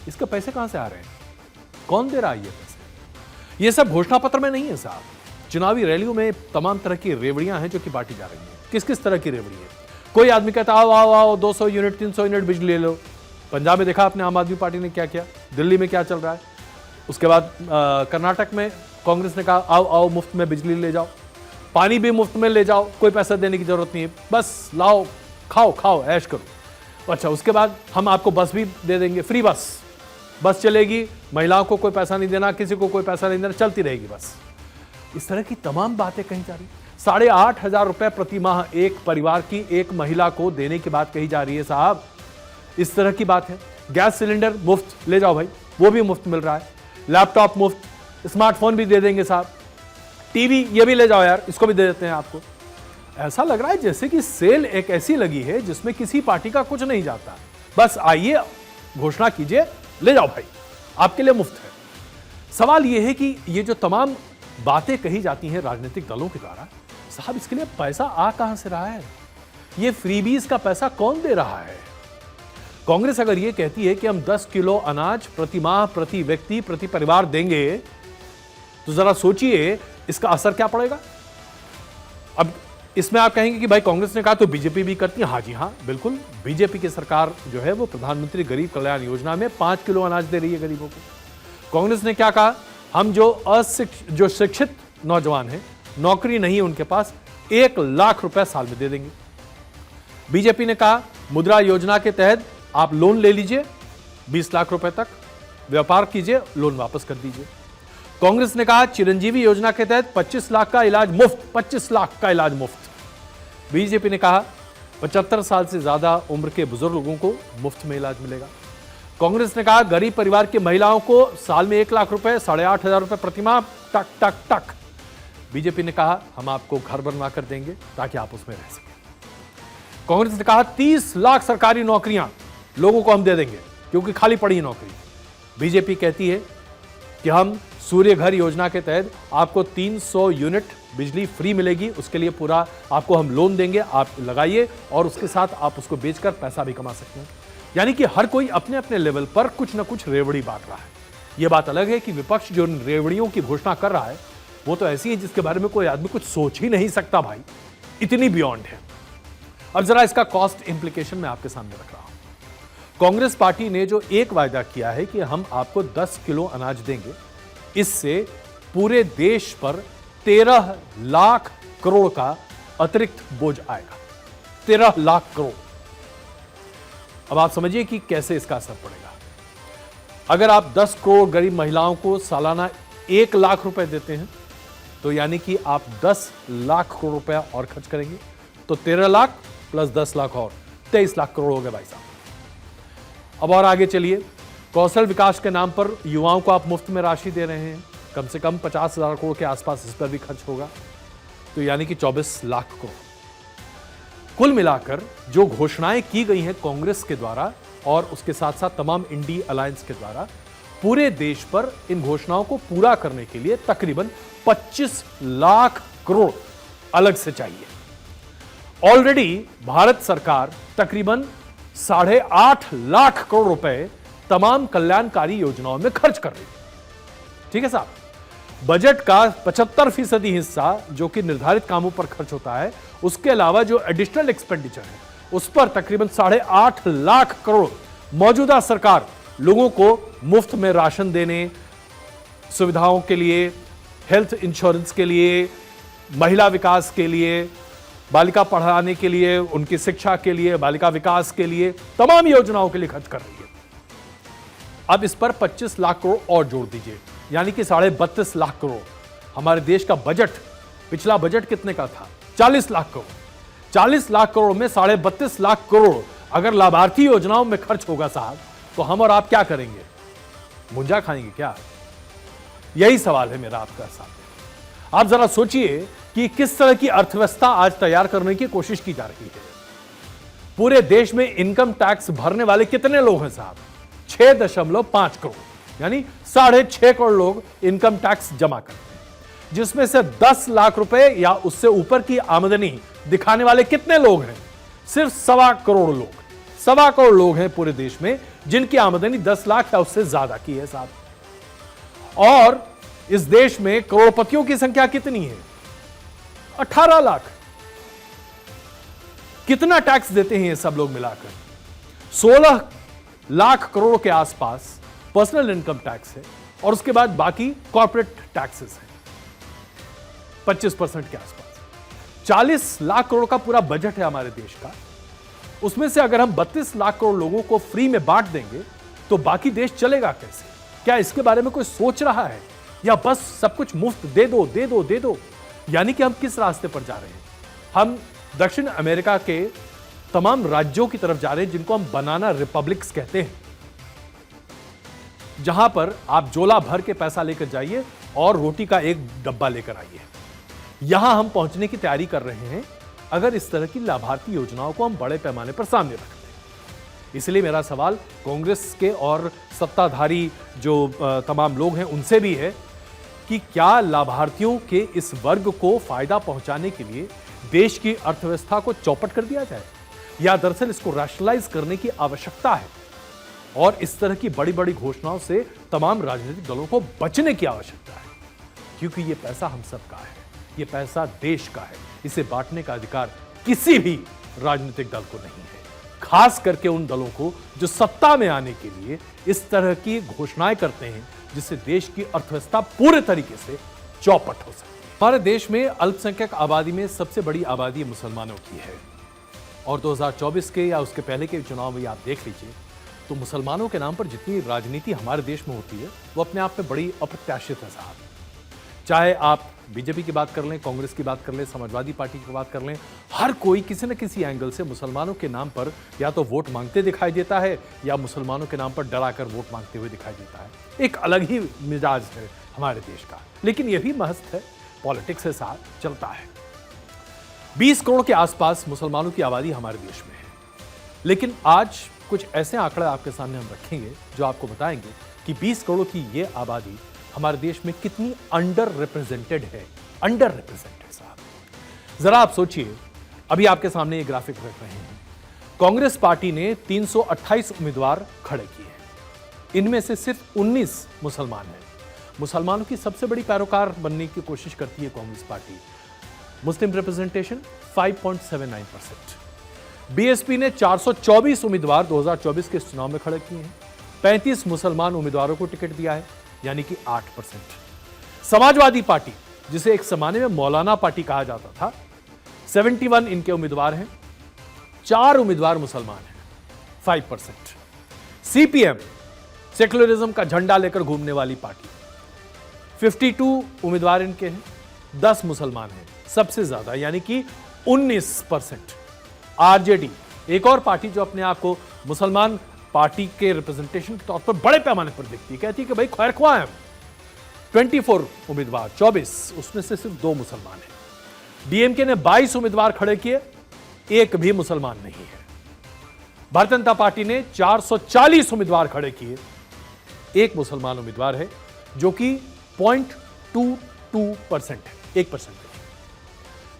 इसके पैसे कहां से आ रहे हैं? कौन दे रहा है ये पैसे? ये सब घोषणा पत्र में नहीं है साहब। चुनावी रैलियों में तमाम तरह की रेवड़ियां हैं जो कि बांटी जा रही हैं। किस किस तरह की रेवड़ी है? कोई आदमी कहता आओ आओ आओ 200 यूनिट 300 यूनिट बिजली ले लो। पंजाब में देखा आपने आम आदमी पार्टी ने क्या किया, दिल्ली में क्या चल रहा है। उसके बाद कर्नाटक में कांग्रेस ने कहा आओ आओ मुफ्त में बिजली ले जाओ, पानी भी मुफ्त में ले जाओ, कोई पैसा देने की जरूरत नहीं है, बस लाओ खाओ ऐश करो। अच्छा, उसके बाद हम आपको बस भी दे देंगे, फ्री बस चलेगी, महिलाओं को कोई पैसा नहीं देना, किसी को कोई पैसा नहीं देना, चलती रहेगी बस। इस तरह की तमाम बातें कही जा रही। 8,500 रुपए प्रति माह एक परिवार की एक महिला को देने की बात कही जा रही है साहब। इस तरह की बात है। गैस सिलेंडर मुफ्त ले जाओ भाई, वो भी मुफ्त मिल रहा है। लैपटॉप मुफ्त, स्मार्टफोन भी दे देंगे साहब, टीवी ये भी ले जाओ यार, इसको भी दे देते हैं आपको। ऐसा लग रहा है जैसे कि सेल एक ऐसी लगी है जिसमें किसी पार्टी का कुछ नहीं जाता। बस आइए, घोषणा कीजिए, ले जाओ भाई, आपके लिए मुफ्त है। सवाल यह है कि ये जो तमाम बातें कही जाती हैं राजनीतिक दलों के द्वारा, साहब इसके लिए पैसा आ कहां से रहा है? ये फ्रीबीज का पैसा कौन दे रहा है? कांग्रेस अगर ये कहती है कि हम 10 किलो अनाज प्रति माह, प्रति व्यक्ति, प्रति परिवार देंगे, तो जरा सोचिए इसका असर क्या पड़ेगा। अब इसमें आप कहेंगे कि भाई कांग्रेस ने कहा तो बीजेपी भी करती है। हाँ जी हाँ, बिल्कुल। बीजेपी की सरकार जो है वो प्रधानमंत्री गरीब कल्याण योजना में 5 किलो अनाज दे रही है गरीबों को। कांग्रेस ने क्या कहा, हम जो शिक्षित नौजवान हैं, नौकरी नहीं है उनके पास, 1 लाख रुपए साल में दे देंगे। बीजेपी ने कहा मुद्रा योजना के तहत आप लोन ले लीजिए 20 लाख रुपए तक, व्यापार कीजिए, लोन वापस कर दीजिए। कांग्रेस ने कहा चिरंजीवी योजना के तहत 25 लाख का इलाज मुफ्त, 25 लाख का इलाज मुफ्त। बीजेपी ने कहा 75 साल से ज्यादा उम्र के बुजुर्ग लोगों को मुफ्त में इलाज मिलेगा। कांग्रेस ने कहा गरीब परिवार की महिलाओं को साल में 1 लाख रुपए, 8,500 रुपए प्रति माह, टक टक टक। बीजेपी ने कहा हम आपको घर बनवा कर देंगे ताकि आप उसमें रह सकें। कांग्रेस ने कहा 30 लाख सरकारी नौकरियां लोगों को हम दे देंगे क्योंकि खाली पड़ी है नौकरी। बीजेपी कहती है कि हम सूर्य घर योजना के तहत आपको 300 यूनिट बिजली फ्री मिलेगी, उसके लिए पूरा आपको हम लोन देंगे, आप लगाइए और उसके साथ आप उसको बेचकर पैसा भी कमा सकते हैं। यानी कि हर कोई अपने अपने लेवल पर कुछ ना कुछ रेवड़ी बांट रहा है। यह बात अलग है कि विपक्ष जो रेवड़ियों की घोषणा कर रहा है वो तो ऐसी है जिसके बारे में कोई आदमी कुछ सोच ही नहीं सकता भाई, इतनी बियॉन्ड है। अब जरा इसका कॉस्ट इंप्लीकेशन मैं आपके सामने रख रहा हूं। कांग्रेस पार्टी ने जो एक वायदा किया है कि हम आपको 10 किलो अनाज देंगे, इससे पूरे देश पर 13 लाख करोड़ का अतिरिक्त बोझ आएगा। 13 लाख करोड़। अब आप समझिए कि कैसे इसका असर पड़ेगा। अगर आप 10 करोड़ गरीब महिलाओं को सालाना 1 लाख रुपए देते हैं तो यानी कि आप 10 लाख करोड़ रुपया और खर्च करेंगे। तो 13 लाख प्लस 10 लाख और 23 लाख करोड़ हो गए भाई साहब। अब और आगे चलिए, कौशल विकास के नाम पर युवाओं को आप मुफ्त में राशि दे रहे हैं, कम से कम 50,000 करोड़ के आसपास इस पर भी खर्च होगा, तो यानी कि 24 लाख करोड़। कुल मिलाकर जो घोषणाएं की गई हैं कांग्रेस के द्वारा और उसके साथ साथ तमाम इंडी अलायंस के द्वारा, पूरे देश पर इन घोषणाओं को पूरा करने के लिए तकरीबन 25 लाख करोड़ अलग से चाहिए। ऑलरेडी भारत सरकार तकरीबन 8.5 लाख करोड़ रुपए तमाम कल्याणकारी योजनाओं में खर्च कर रही है। ठीक है साहब, बजट का 75% हिस्सा जो कि निर्धारित कामों पर खर्च होता है, उसके अलावा जो एडिशनल एक्सपेंडिचर है उस पर तकरीबन 8.5 लाख करोड़ मौजूदा सरकार लोगों को मुफ्त में राशन देने, सुविधाओं के लिए, हेल्थ इंश्योरेंस के लिए, महिला विकास के लिए, बालिका पढ़ाने के लिए, उनकी शिक्षा के लिए, बालिका विकास के लिए, तमाम योजनाओं के लिए खर्च कर रही है। अब इस पर 25 लाख करोड़ और जोड़ दीजिए, यानी कि 32.5 लाख करोड़। हमारे देश का बजट, पिछला बजट कितने का था? 40 लाख करोड़। 40 लाख करोड़ में 32.5 लाख करोड़ अगर लाभार्थी योजनाओं में खर्च होगा साहब, तो हम और आप क्या करेंगे? मुंजा खाएंगे क्या? यही सवाल है मेरा आपका सामने। आप जरा सोचिए कि किस तरह की अर्थव्यवस्था आज तैयार करने की कोशिश की जा रही है। पूरे देश में इनकम टैक्स भरने वाले कितने लोग हैं साहब? 6.5 करोड़, यानी 6.5 करोड़ लोग इनकम टैक्स जमा करते हैं, जिसमें से 10 लाख रुपए या उससे ऊपर की आमदनी दिखाने वाले कितने लोग हैं? सिर्फ 1.25 करोड़ लोग। 1.25 करोड़ लोग हैं पूरे देश में जिनकी आमदनी 10 लाख या उससे ज्यादा की है साहब। और इस देश में करोड़पतियों की संख्या कितनी है? 18 लाख। कितना टैक्स देते हैं ये सब लोग मिलाकर? 16 लाख करोड़ के आसपास पर्सनल इनकम टैक्स है और उसके बाद बाकी कॉर्पोरेट टैक्सेस हैं 25% के आसपास। 40 लाख करोड़ का पूरा बजट है हमारे देश का। उसमें से अगर हम 32 लाख करोड़ लोगों को फ्री में बांट देंगे तो बाकी देश चलेगा कैसे? क्या इसके बारे में कोई सोच रहा है, या बस सब कुछ मुफ्त दे दो दे दो दे दो? यानी कि हम किस रास्ते पर जा रहे हैं? हम दक्षिण अमेरिका के तमाम राज्यों की तरफ जा रहे हैं जिनको हम बनाना रिपब्लिक्स कहते हैं, जहां पर आप झोला भर के पैसा लेकर जाइए और रोटी का एक डब्बा लेकर आइए। यहां हम पहुंचने की तैयारी कर रहे हैं अगर इस तरह की लाभार्थी योजनाओं को हम बड़े पैमाने पर सामने रखते हैं। इसलिए मेरा सवाल कांग्रेस के और सत्ताधारी जो तमाम लोग हैं उनसे भी है कि क्या लाभार्थियों के इस वर्ग को फायदा पहुंचाने के लिए देश की अर्थव्यवस्था को चौपट कर दिया जाए, या दरअसल इसको रैशनलाइज करने की आवश्यकता है और इस तरह की बड़ी बड़ी घोषणाओं से तमाम राजनीतिक दलों को बचने की आवश्यकता है? क्योंकि यह पैसा हम सबका है, यह पैसा देश का है, इसे बांटने का अधिकार किसी भी राजनीतिक दल को नहीं है, खास करके उन दलों को जो सत्ता में आने के लिए इस तरह की घोषणाएं करते हैं जिससे देश की अर्थव्यवस्था पूरे तरीके से चौपट हो सके। हमारे देश में अल्पसंख्यक आबादी में सबसे बड़ी आबादी मुसलमानों की है और 2024 के या उसके पहले के चुनाव में आप देख लीजिए तो मुसलमानों के नाम पर जितनी राजनीति हमारे देश में होती है वो अपने आप में बड़ी अप्रत्याशित है साहब। चाहे आप बीजेपी की बात कर लें, कांग्रेस की बात कर लें, समाजवादी पार्टी की बात कर लें, हर कोई किसी न किसी एंगल से मुसलमानों के नाम पर या तो वोट मांगते दिखाई देता है या मुसलमानों के नाम पर डराकर वोट मांगते हुए दिखाई देता है। एक अलग ही मिजाज है हमारे देश का, लेकिन यह भी मस्त है, पॉलिटिक्स के साथ चलता है। 20 करोड़ के आसपास मुसलमानों की आबादी हमारे देश में है, लेकिन आज कुछ ऐसे आंकड़े आपके सामने हम रखेंगे जो आपको बताएंगे कि 20 करोड़ की ये आबादी हमारे देश में कितनी अंडर रिप्रेजेंटेड है। अंडर रिप्रेजेंटेड साहब, जरा आप सोचिए, अभी आपके सामने ये ग्राफिक रख रहे हैं। कांग्रेस पार्टी ने 328 उम्मीदवार खड़े किए हैं, इनमें से सिर्फ 19 मुसलमान हैं। मुसलमानों की सबसे बड़ी पैरोकार बनने की कोशिश करती है कांग्रेस पार्टी। मुस्लिम रिप्रेजेंटेशन 5.79%। बीएसपी ने 424 उम्मीदवार 2024 के चुनाव में खड़े किए हैं, 35 मुसलमान उम्मीदवारों को टिकट दिया है, यानी कि 8%। समाजवादी पार्टी, जिसे एक जमाने में मौलाना पार्टी कहा जाता था, 71 इनके उम्मीदवार हैं, 4 उम्मीदवार मुसलमान हैं, 5%। सीपीएम, सेकुलरिज्म का झंडा लेकर घूमने वाली पार्टी, 52 उम्मीदवार इनके हैं, 10 मुसलमान हैं, सबसे ज्यादा, यानी कि 19%। आरजेडी, एक और पार्टी जो अपने आप को मुसलमान पार्टी के रिप्रेजेंटेशन के तौर पर बड़े पैमाने पर दिखती है, कहती है कि भाई खैर ख्वाह है। 24 उम्मीदवार, 24, उसमें से सिर्फ 2 मुसलमान हैं। डीएमके ने 22 उम्मीदवार खड़े किए, एक भी मुसलमान नहीं है। भारतीय जनता पार्टी ने 440 उम्मीदवार खड़े किए, एक मुसलमान उम्मीदवार है, जो कि 0.22% है, 1% है।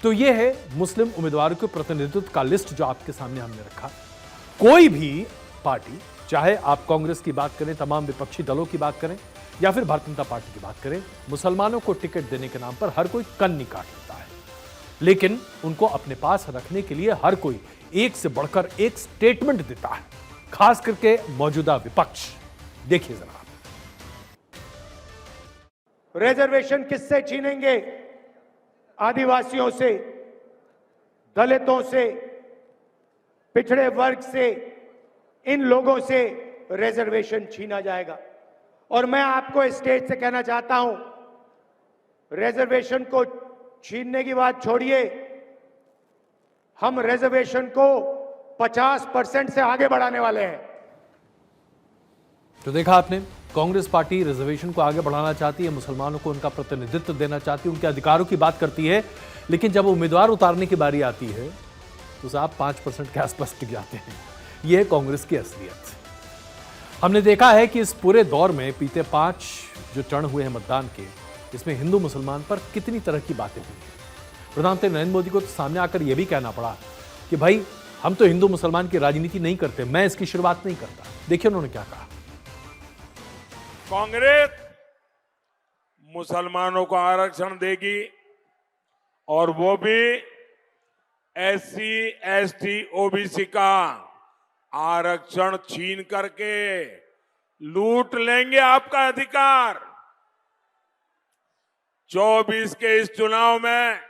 तो यह है मुस्लिम उम्मीदवारों के प्रतिनिधित्व का लिस्ट जो आपके सामने हमने रखा। कोई भी पार्टी, चाहे आप कांग्रेस की बात करें, तमाम विपक्षी दलों की बात करें, या फिर भारतीय जनता पार्टी की बात करें, मुसलमानों को टिकट देने के नाम पर हर कोई कन्नी काट लेता है, लेकिन उनको अपने पास रखने के लिए हर कोई एक से बढ़कर एक स्टेटमेंट देता है, खास करके मौजूदा विपक्ष। देखिए जरा। रिजर्वेशन किससे छीनेंगे? आदिवासियों से, दलितों से, पिछड़े वर्ग से, इन लोगों से रिजर्वेशन छीना जाएगा। और मैं आपको स्टेज से कहना चाहता हूं, रिजर्वेशन को छीनने की बात छोड़िए, हम रिजर्वेशन को 50% से आगे बढ़ाने वाले हैं। तो देखा आपने, कांग्रेस पार्टी रिजर्वेशन को आगे बढ़ाना चाहती है, मुसलमानों को उनका प्रतिनिधित्व देना चाहती है, उनके अधिकारों की बात करती है, लेकिन जब उम्मीदवार उतारने की बारी आती है तो साहब 5% के आसपास टिक जाते हैं। यह है कांग्रेस की असलियत। हमने देखा है कि इस पूरे दौर में बीते 5 जो टर्न हुए हैं मतदान के, इसमें हिंदू मुसलमान पर कितनी तरह की बातें हुई हैं। प्रधानमंत्री नरेंद्र मोदी को तो सामने आकर यह भी कहना पड़ा कि भाई हम तो हिंदू मुसलमान की राजनीति नहीं करते, मैं इसकी शुरुआत नहीं करता। देखिए उन्होंने क्या कहा। कांग्रेस मुसलमानों को आरक्षण देगी, और वो भी SC, ST, OBC का आरक्षण छीन करके लूट लेंगे आपका अधिकार। 24 के इस चुनाव में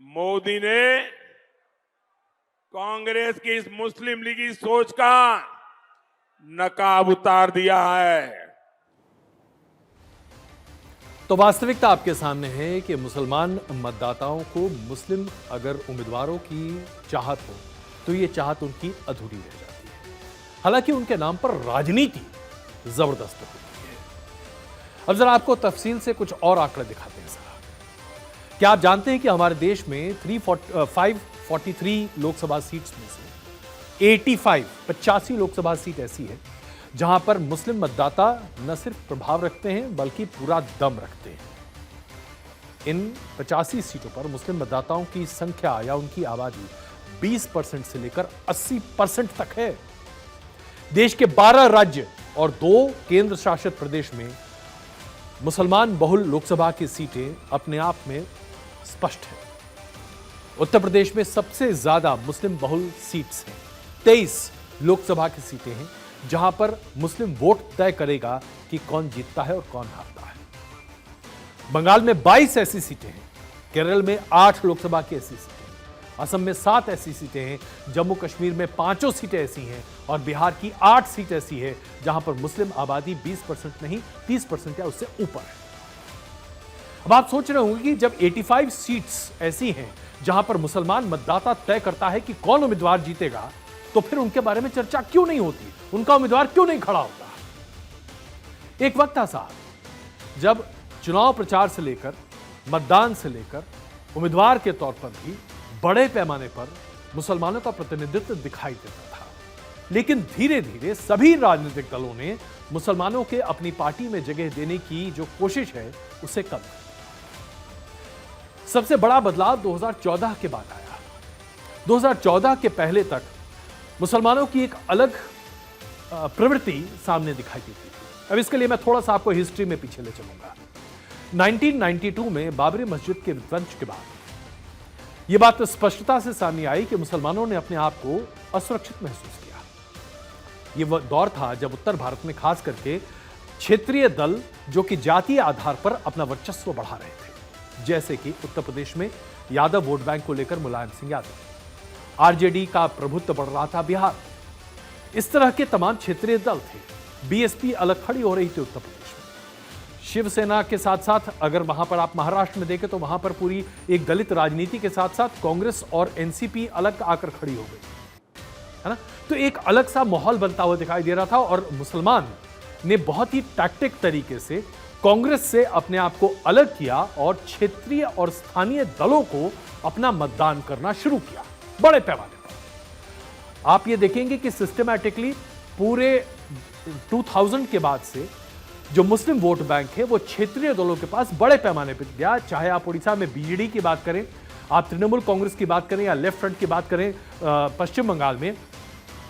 मोदी ने कांग्रेस की इस मुस्लिम लीगी सोच का नकाब उतार दिया है। तो वास्तविकता आपके सामने है कि मुसलमान मतदाताओं को मुस्लिम अगर उम्मीदवारों की चाहत हो तो ये चाहत उनकी अधूरी रह जाती है। हालांकि उनके नाम पर राजनीति जबरदस्त होती है। अब जरा आपको तफसील से कुछ और आंकड़े दिखाते हैं। जरा क्या आप जानते हैं कि हमारे देश में 543 लोकसभा सीट्स में से 85 लोकसभा सीट ऐसी है जहां पर मुस्लिम मतदाता न सिर्फ प्रभाव रखते हैं बल्कि पूरा दम रखते हैं। इन 85 सीटों पर मुस्लिम मतदाताओं की संख्या या उनकी आबादी 20% से लेकर 80% तक है। देश के 12 राज्य और 2 केंद्र शासित प्रदेश में मुसलमान बहुल लोकसभा की सीटें अपने आप में स्पष्ट है। उत्तर प्रदेश में सबसे ज्यादा मुस्लिम बहुल सीट्स हैं, 23 लोकसभा की सीटें हैं जहां पर मुस्लिम वोट तय करेगा कि कौन जीतता है और कौन हारता है। बंगाल में 22 ऐसी सीटें हैं, केरल में 8 लोकसभा की ऐसी सीटें हैं, असम में 7 ऐसी सीटें हैं, जम्मू कश्मीर में 5 सीटें ऐसी हैं और बिहार की 8 सीट ऐसी है जहां पर मुस्लिम आबादी 20% नहीं 30% या उससे ऊपर है। अब आप सोच रहे होंगे कि जब 85 सीट्स ऐसी हैं जहां पर मुसलमान मतदाता तय करता है कि कौन उम्मीदवार जीतेगा, तो फिर उनके बारे में चर्चा क्यों नहीं होती, उनका उम्मीदवार क्यों नहीं खड़ा होता। एक वक्त था साहब जब चुनाव प्रचार से लेकर मतदान से लेकर उम्मीदवार के तौर पर भी बड़े पैमाने पर मुसलमानों का प्रतिनिधित्व दिखाई देता था, लेकिन धीरे धीरे सभी राजनीतिक दलों ने मुसलमानों के अपनी पार्टी में जगह देने की जो कोशिश है उसे कम कर। सबसे बड़ा बदलाव 2014 के बाद आया। 2014 के पहले तक मुसलमानों की एक अलग प्रवृत्ति सामने दिखाई देती थी। अब इसके लिए मैं थोड़ा सा आपको हिस्ट्री में पीछे ले चलूंगा। 1992 में बाबरी मस्जिद के विध्वंस के बाद यह बात स्पष्टता से सामने आई कि मुसलमानों ने अपने आप को असुरक्षित महसूस किया। यह वह दौर था जब उत्तर भारत में खास करके क्षेत्रीय दल जो कि जातीय आधार पर अपना वर्चस्व बढ़ा रहे थे, जैसे कि उत्तर प्रदेश में यादव वोट बैंक को लेकर मुलायम सिंह यादव, आरजेडी का प्रभुत्व बढ़ रहा था बिहार। इस तरह के तमाम क्षेत्रीय दल थे। बीएसपी अलग खड़ी हो रही थी उत्तर प्रदेश में। शिवसेना के साथ साथ अगर वहां पर आप महाराष्ट्र में देखें तो वहां पर पूरी एक दलित राजनीति के साथ साथ कांग्रेस और एनसीपी अलग आकर खड़ी हो गई, है ना। तो एक अलग सा माहौल बनता हुआ दिखाई दे रहा था और मुसलमान ने बहुत ही टैक्टिक तरीके से कांग्रेस से अपने आप को अलग किया और क्षेत्रीय और स्थानीय दलों को अपना मतदान करना शुरू किया बड़े पैमाने पर। आप ये देखेंगे कि सिस्टमैटिकली पूरे 2000 के बाद से जो मुस्लिम वोट बैंक है वो क्षेत्रीय दलों के पास बड़े पैमाने पर गया। चाहे आप उड़ीसा में बीजेडी की बात करें, आप तृणमूल कांग्रेस की बात करें या लेफ्ट फ्रंट की बात करें, पश्चिम बंगाल में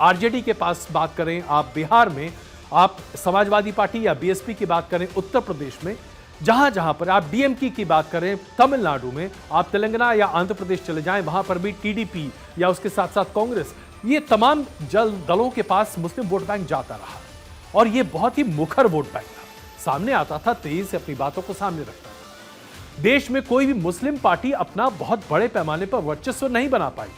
आरजेडी के पास बात करें, आप बिहार में आप समाजवादी पार्टी या बीएसपी की बात करें, उत्तर प्रदेश में जहां जहां पर आप डीएमके की बात करें, तमिलनाडु में आप तेलंगाना या आंध्र प्रदेश चले जाएं, वहां पर भी टीडीपी या उसके साथ साथ कांग्रेस, ये तमाम दलों के पास मुस्लिम वोट बैंक जाता रहा और ये बहुत ही मुखर वोट बैंक था, सामने आता था, तेजी से अपनी बातों को सामने रखता था। देश में कोई भी मुस्लिम पार्टी अपना बहुत बड़े पैमाने पर वर्चस्व नहीं बना पाई।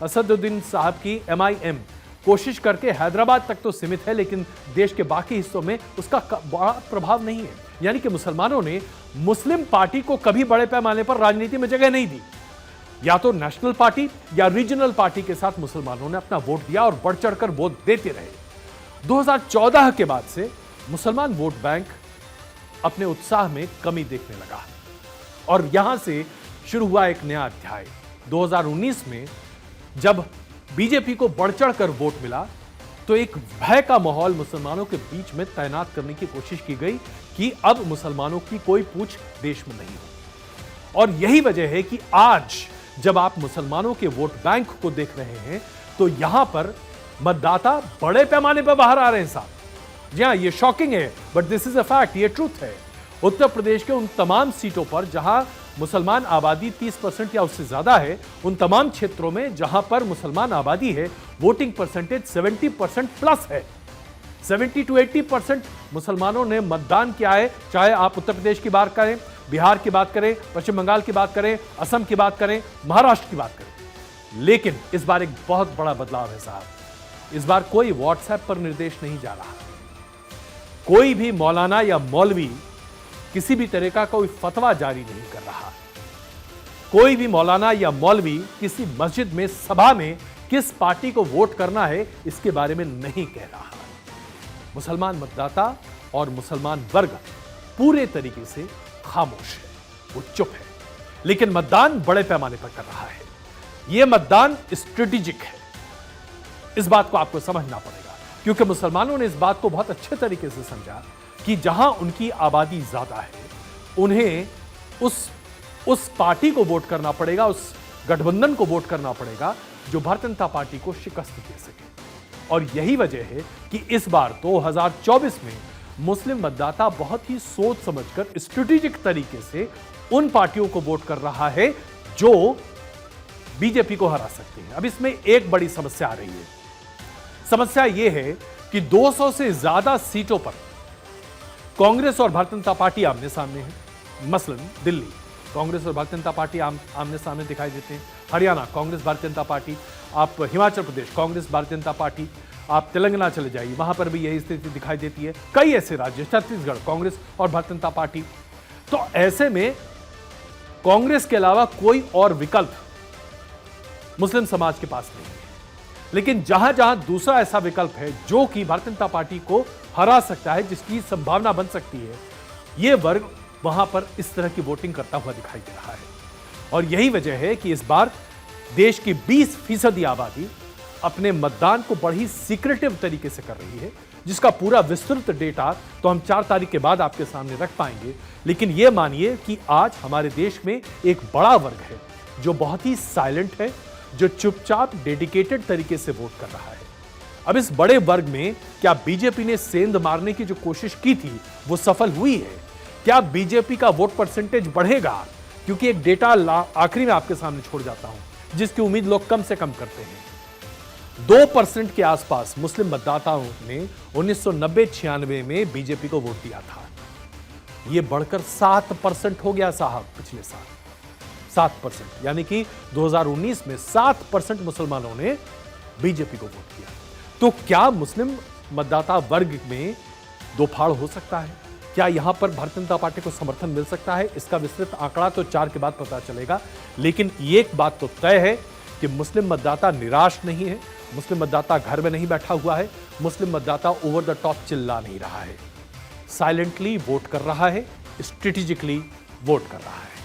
असदुद्दीन साहब की एमआईएम कोशिश करके हैदराबाद तक तो सीमित है, लेकिन देश के बाकी हिस्सों में उसका बड़ा प्रभाव नहीं है। यानी कि मुसलमानों ने मुस्लिम पार्टी को कभी बड़े पैमाने पर राजनीति में जगह नहीं दी। या तो नेशनल पार्टी या रीजनल पार्टी के साथ मुसलमानों ने अपना वोट दिया और बढ़ चढ़कर वोट देते रहे। 2014 के बाद से मुसलमान वोट बैंक अपने उत्साह में कमी देखने लगा और यहां से शुरू हुआ एक नया अध्याय। 2019 में जब बीजेपी को बढ़ चढ़कर वोट मिला तो एक भय का माहौल मुसलमानों के बीच में तैनात करने की कोशिश की गई कि अब मुसलमानों की कोई पूछ देश में नहीं हो। और यही वजह है कि आज जब आप मुसलमानों के वोट बैंक को देख रहे हैं तो यहां पर मतदाता बड़े पैमाने पर बाहर आ रहे हैं साहब। जी हाँ, ये शॉकिंग है but this is a fact, ये ट्रूथ है। उत्तर प्रदेश के उन तमाम सीटों पर जहां मुसलमान आबादी 30% या उससे ज्यादा है, उन तमाम क्षेत्रों में जहां पर मुसलमान आबादी है, वोटिंग परसेंटेज 70% प्लस है। 70 to 80% मुसलमानों ने मतदान किया है। चाहे आप उत्तर प्रदेश की बात करें, बिहार की बात करें, पश्चिम बंगाल की बात करें, असम की बात करें, महाराष्ट्र की बात करें। लेकिन इस बार एक बहुत बड़ा बदलाव है साहब। इस बार कोई व्हाट्सएप पर निर्देश नहीं जा रहा, कोई भी मौलाना या मौलवी किसी भी तरह का कोई फतवा जारी नहीं कर रहा, कोई भी मौलाना या मौलवी किसी मस्जिद में सभा में किस पार्टी को वोट करना है इसके बारे में नहीं कह रहा। मुसलमान मतदाता और मुसलमान वर्ग पूरे तरीके से खामोश है, वो चुप है, लेकिन मतदान बड़े पैमाने पर कर रहा है। यह मतदान स्ट्रेटेजिक है, इस बात को आपको समझना पड़ेगा, क्योंकि मुसलमानों ने इस बात को बहुत अच्छे तरीके से समझा कि जहां उनकी आबादी ज्यादा है, उन्हें उस पार्टी को वोट करना पड़ेगा, उस गठबंधन को वोट करना पड़ेगा जो भारतीय जनता पार्टी को शिकस्त दे सके। और यही वजह है कि इस बार 2024 में मुस्लिम मतदाता बहुत ही सोच समझकर स्ट्रेटेजिक तरीके से उन पार्टियों को वोट कर रहा है जो बीजेपी को हरा सकती है। अब इसमें एक बड़ी समस्या आ रही है। समस्या यह है कि 200 से ज्यादा सीटों पर कांग्रेस और भारतीय जनता पार्टी आमने सामने है। मसलन दिल्ली कांग्रेस और भारतीय जनता पार्टी आमने सामने दिखाई देते हैं, हरियाणा कांग्रेस भारतीय जनता पार्टी, आप हिमाचल प्रदेश कांग्रेस भारतीय जनता पार्टी, आप तेलंगाना चले जाइए वहां पर भी यही स्थिति दिखाई देती है। कई ऐसे राज्य, छत्तीसगढ़ कांग्रेस और भारतीय जनता पार्टी। तो ऐसे में कांग्रेस के अलावा कोई और विकल्प मुस्लिम समाज के पास नहीं है। लेकिन जहां जहां दूसरा ऐसा विकल्प है जो कि भारतीय जनता पार्टी को हरा सकता है, जिसकी संभावना बन सकती है, यह वर्ग वहां पर इस तरह की वोटिंग करता हुआ दिखाई दे रहा है। और यही वजह है कि इस बार देश की 20% आबादी अपने मतदान को बड़ी सीक्रेटिव तरीके से कर रही है, जिसका पूरा विस्तृत डेटा तो हम 4 तारीख के बाद आपके सामने रख पाएंगे। लेकिन यह मानिए कि आज हमारे देश में एक बड़ा वर्ग है जो बहुत ही साइलेंट है, जो चुपचाप डेडिकेटेड तरीके से वोट कर रहा है। अब इस बड़े वर्ग में क्या बीजेपी ने सेंध मारने की जो कोशिश की थी वो सफल हुई है? क्या बीजेपी का वोट परसेंटेज बढ़ेगा? क्योंकि एक डेटा आखिरी में आपके सामने छोड़ जाता हूं जिसकी उम्मीद लोग कम से कम करते हैं। 2% के आसपास मुस्लिम मतदाताओं ने 1990-96 में बीजेपी को वोट दिया था। यह बढ़कर 7% हो गया साहब पिछले साल, 7%। यानी कि 2019 में 7% मुसलमानों ने बीजेपी को वोट किया। तो क्या मुस्लिम मतदाता वर्ग में दो फाड़ हो सकता है? क्या यहां पर भारतीय जनता पार्टी को समर्थन मिल सकता है? इसका विस्तृत आंकड़ा तो 4 के बाद पता चलेगा, लेकिन एक बात तो तय है कि मुस्लिम मतदाता निराश नहीं है, मुस्लिम मतदाता घर में नहीं बैठा हुआ है, मुस्लिम मतदाता ओवर द टॉप चिल्ला नहीं रहा है, साइलेंटली वोट कर रहा है, स्ट्रेटेजिकली वोट कर रहा है।